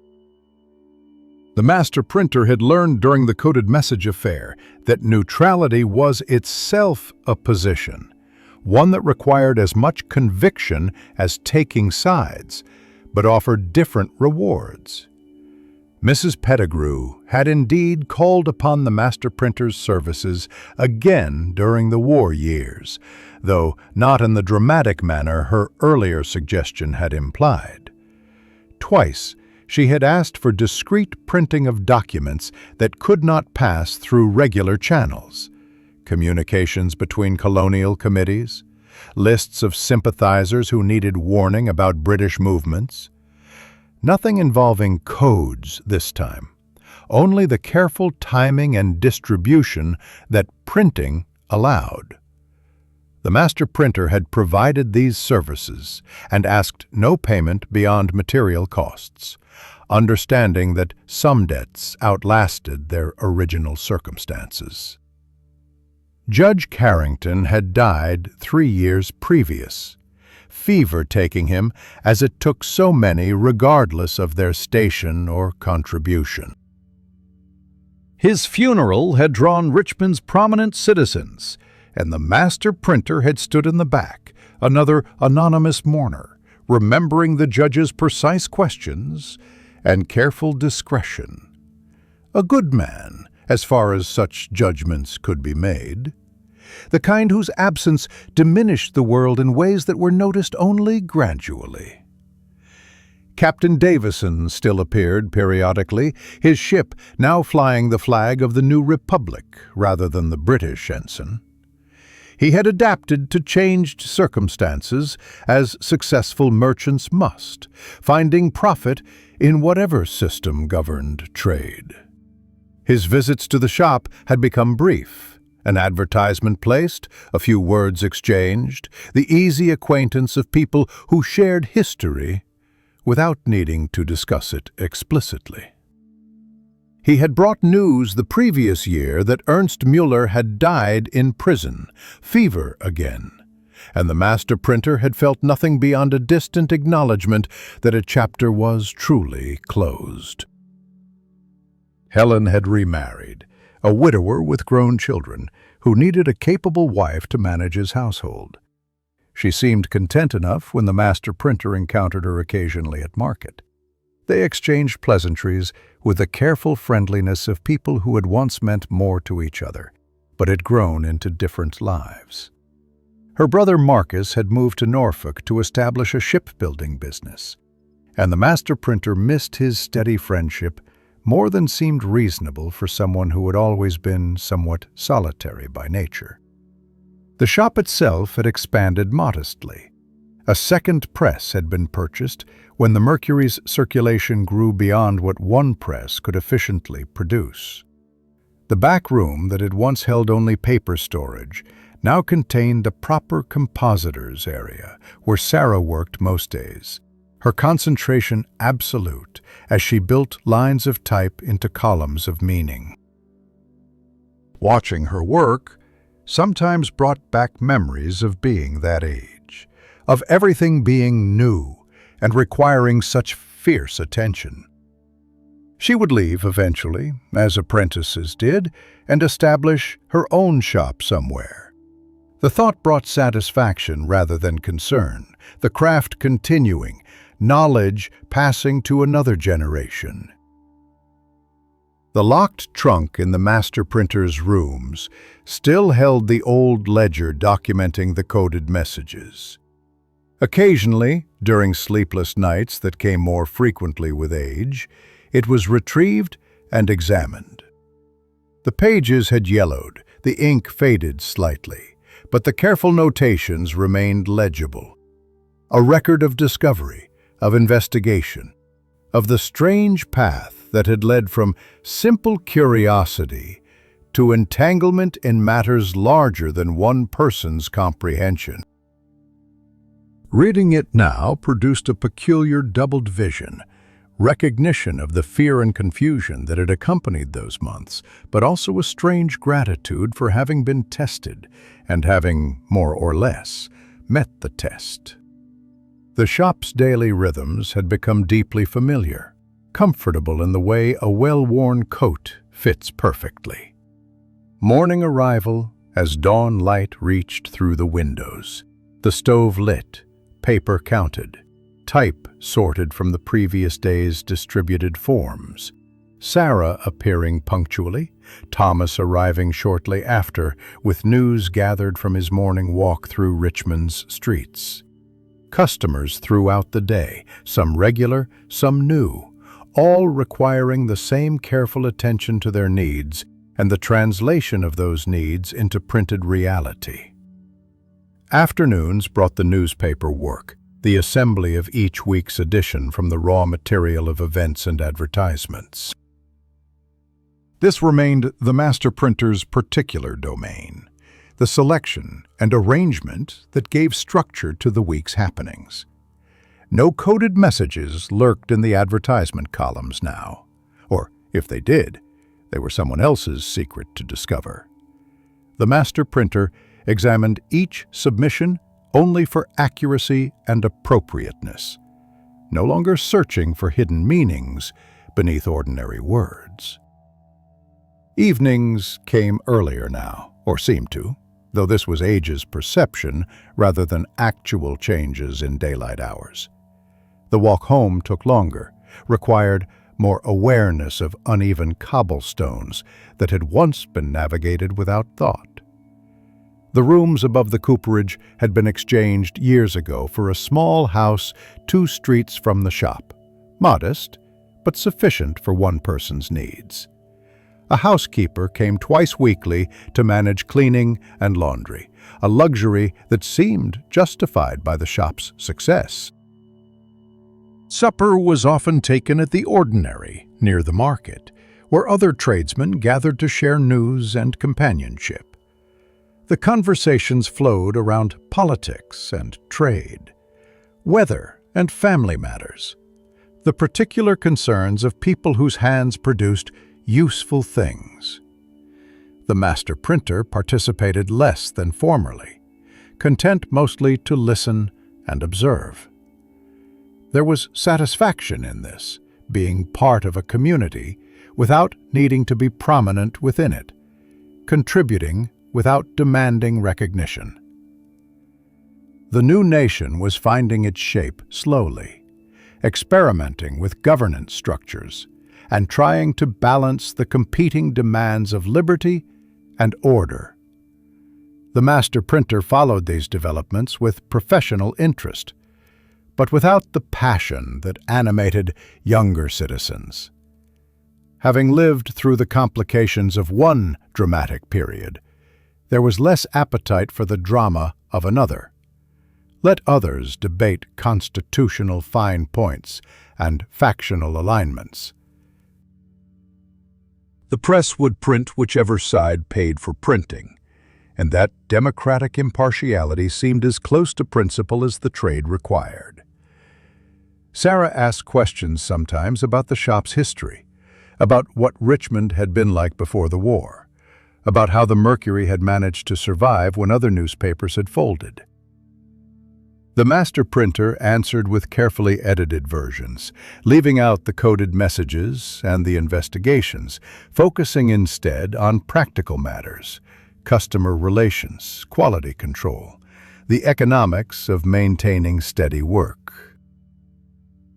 B: The master printer had learned during the coded message affair that neutrality was itself a position, one that required as much conviction as taking sides, but offered different rewards. Mrs. Pettigrew had indeed called upon the master printer's services again during the war years, though not in the dramatic manner her earlier suggestion had implied. Twice, she had asked for discreet printing of documents that could not pass through regular channels, communications between colonial committees, lists of sympathizers who needed warning about British movements. Nothing involving codes this time, only the careful timing and distribution that printing allowed. The master printer had provided these services and asked no payment beyond material costs, understanding that some debts outlasted their original circumstances. Judge Carrington had died 3 years previous, fever taking him as it took so many regardless of their station or contribution.
A: His funeral had drawn Richmond's prominent citizens, and the master printer had stood in the back, another anonymous mourner, remembering the judge's precise questions and careful discretion. A good man, as far as such judgments could be made. The kind whose absence diminished the world in ways that were noticed only gradually. Captain Davison still appeared periodically, his ship now flying the flag of the new Republic rather than the British ensign. He had adapted to changed circumstances, as successful merchants must, finding profit in whatever system governed trade. His visits to the shop had become brief. An advertisement placed, a few words exchanged, the easy acquaintance of people who shared history without needing to discuss it explicitly. He had brought news the previous year that Ernst Müller had died in prison, fever again, and the master printer had felt nothing beyond a distant acknowledgement that a chapter was truly closed. Helen had remarried, a widower with grown children, who needed a capable wife to manage his household. She seemed content enough when the master printer encountered her occasionally at market. They exchanged pleasantries with the careful friendliness of people who had once meant more to each other, but had grown into different lives. Her brother Marcus had moved to Norfolk to establish a shipbuilding business, and the master printer missed his steady friendship more than seemed reasonable for someone who had always been somewhat solitary by nature. The shop itself had expanded modestly. A second press had been purchased when the Mercury's circulation grew beyond what one press could efficiently produce. The back room that had once held only paper storage now contained a proper compositors area where Sarah worked most days, her concentration absolute as she built lines of type into columns of meaning. Watching her work sometimes brought back memories of being that age, of everything being new and requiring such fierce attention. She would leave eventually, as apprentices did, and establish her own shop somewhere. The thought brought satisfaction rather than concern, the craft continuing, knowledge passing to another generation. The locked trunk in the master printer's rooms still held the old ledger documenting the coded messages. Occasionally, during sleepless nights that came more frequently with age, it was retrieved and examined. The pages had yellowed, the ink faded slightly, but the careful notations remained legible. A record of discovery, of investigation,
B: of the strange path that had led from simple curiosity to entanglement in matters larger than one person's comprehension.
A: Reading it now produced a peculiar doubled vision, recognition of the fear and confusion that had accompanied those months, but also a strange gratitude for having been tested and having, more or less, met the test. The shop's daily rhythms had become deeply familiar, comfortable in the way a well-worn coat fits perfectly. Morning arrival as dawn light reached through the windows, the stove lit, paper counted, type sorted from the previous day's distributed forms, Sarah appearing punctually, Thomas arriving shortly after with news gathered from his morning walk through Richmond's streets. Customers throughout the day, some regular, some new, all requiring the same careful attention to their needs and the translation of those needs into printed reality. Afternoons brought the newspaper work, the assembly of each week's edition from the raw material of events and advertisements. This remained the master printer's particular domain, the selection and arrangement that gave structure to the week's happenings. No coded messages lurked in the advertisement columns now, or if they did, they were someone else's secret to discover. The master printer examined each submission only for accuracy and appropriateness, no longer searching for hidden meanings beneath ordinary words. Evenings came earlier now, or seemed to, though this was age's perception rather than actual changes in daylight hours. The walk home took longer, required more awareness of uneven cobblestones that had once been navigated without thought. The rooms above the cooperage had been exchanged years ago for a small house 2 streets from the shop, modest, but sufficient for one person's needs. A housekeeper came twice weekly to manage cleaning and laundry, a luxury that seemed justified by the shop's success. Supper was often taken at the Ordinary, near the market, where other tradesmen gathered to share news and companionship. The conversations flowed around politics and trade, weather and family matters, the particular concerns of people whose hands produced useful things. The master printer participated less than formerly, content mostly to listen and observe. There was satisfaction in this, being part of a community without needing to be prominent within it, contributing without demanding recognition. The new nation was finding its shape slowly, experimenting with governance structures, and trying to balance the competing demands of liberty and order. The master printer followed these developments with professional interest, but without the passion that animated younger citizens. Having lived through the complications of one dramatic period, there was less appetite for the drama of another. Let others debate constitutional fine points and factional alignments. The press would print whichever side paid for printing, and that democratic impartiality seemed as close to principle as the trade required. Sarah asked questions sometimes about the shop's history, about what Richmond had been like before the war, about how the Mercury had managed to survive when other newspapers had folded. The master printer answered with carefully edited versions, leaving out the coded messages and the investigations, focusing instead on practical matters, customer relations, quality control, the economics of maintaining steady work.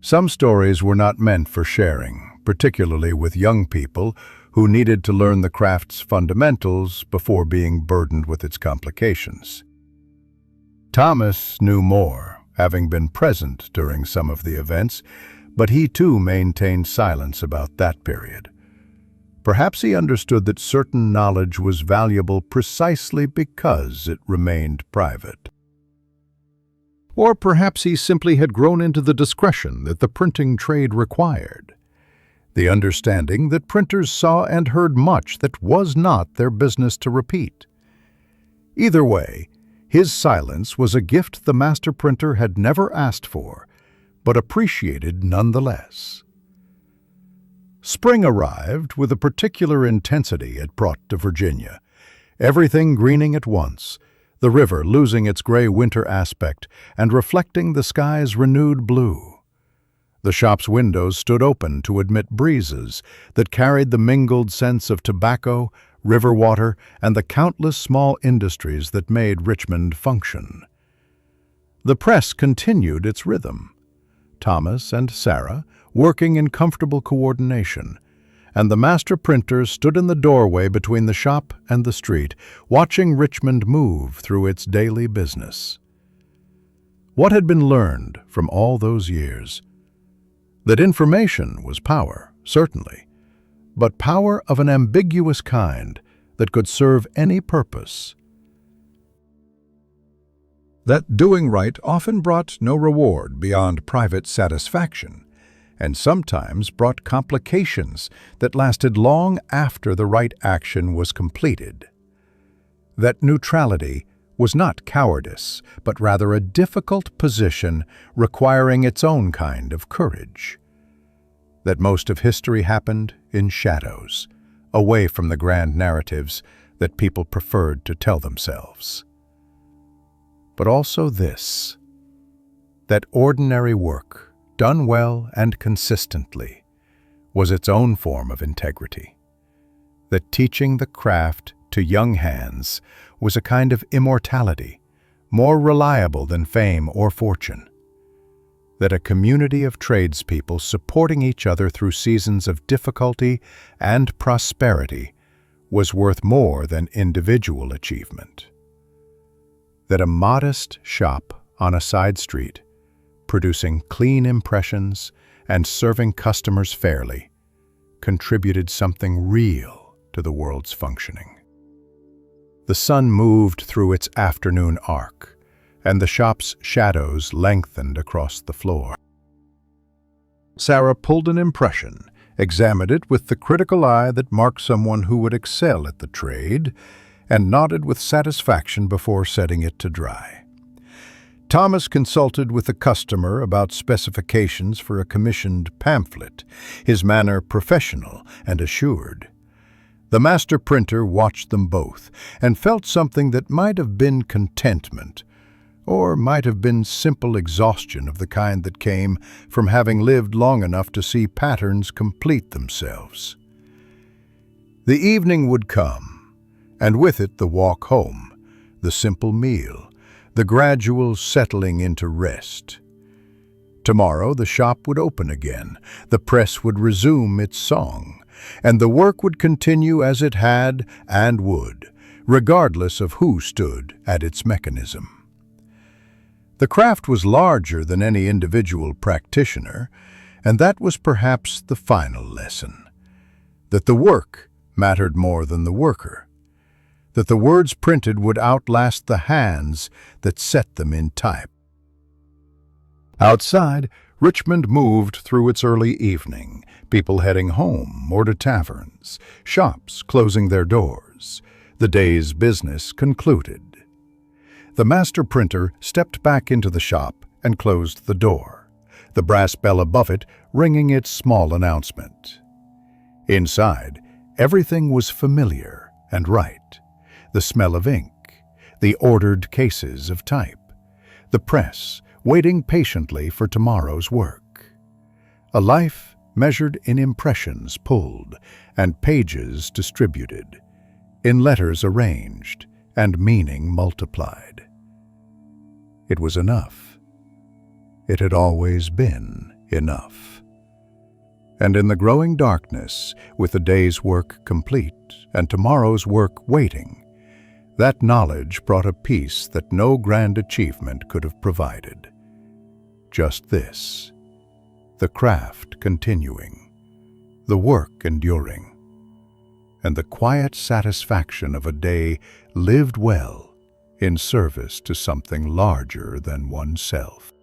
A: Some stories were not meant for sharing, particularly with young people who needed to learn the craft's fundamentals before being burdened with its complications. Thomas knew more, having been present during some of the events, but he too maintained silence about that period. Perhaps he understood that certain knowledge was valuable precisely because it remained private. Or perhaps he simply had grown into the discretion that the printing trade required. The understanding that printers saw and heard much that was not their business to repeat. Either way, his silence was a gift the master printer had never asked for, but appreciated nonetheless. Spring arrived with a particular intensity it brought to Virginia, everything greening at once, the river losing its gray winter aspect and reflecting the sky's renewed blue. The shop's windows stood open to admit breezes that carried the mingled scents of tobacco, river water, and the countless small industries that made Richmond function. The press continued its rhythm, Thomas and Sarah working in comfortable coordination, and the master printer stood in the doorway between the shop and the street, watching Richmond move through its daily business. What had been learned from all those years? That information was power, certainly, but power of an ambiguous kind that could serve any purpose. That doing right often brought no reward beyond private satisfaction, and sometimes brought complications that lasted long after the right action was completed. That neutrality was not cowardice, but rather a difficult position requiring its own kind of courage. That most of history happened in shadows, away from the grand narratives that people preferred to tell themselves. But also this, that ordinary work, done well and consistently, was its own form of integrity. That teaching the craft to young hands was a kind of immortality, more reliable than fame or fortune. That a community of tradespeople supporting each other through seasons of difficulty and prosperity was worth more than individual achievement. That a modest shop on a side street, producing clean impressions and serving customers fairly, contributed something real to the world's functioning. The sun moved through its afternoon arc, and the shop's shadows lengthened across the floor. Sarah pulled an impression, examined it with the critical eye that marked someone who would excel at the trade, and nodded with satisfaction before setting it to dry. Thomas consulted with the customer about specifications for a commissioned pamphlet, his manner professional and assured. The master printer watched them both and felt something that might have been contentment, or might have been simple exhaustion of the kind that came from having lived long enough to see patterns complete themselves. The evening would come, and with it the walk home, the simple meal, the gradual settling into rest. Tomorrow the shop would open again, the press would resume its song, and the work would continue as it had and would, regardless of who stood at its mechanism. The craft was larger than any individual practitioner, and that was perhaps the final lesson, that the work mattered more than the worker, that the words printed would outlast the hands that set them in type. Outside, Richmond moved through its early evening, people heading home or to taverns, shops closing their doors, the day's business concluded. The master printer stepped back into the shop and closed the door, the brass bell above it ringing its small announcement. Inside, everything was familiar and right. The smell of ink, the ordered cases of type, the press waiting patiently for tomorrow's work. A life measured in impressions pulled and pages distributed, in letters arranged and meaning multiplied. It was enough. It had always been enough. And in the growing darkness, with the day's work complete and tomorrow's work waiting, that knowledge brought a peace that no grand achievement could have provided. Just this, the craft continuing, the work enduring, and the quiet satisfaction of a day lived well in service to something larger than oneself.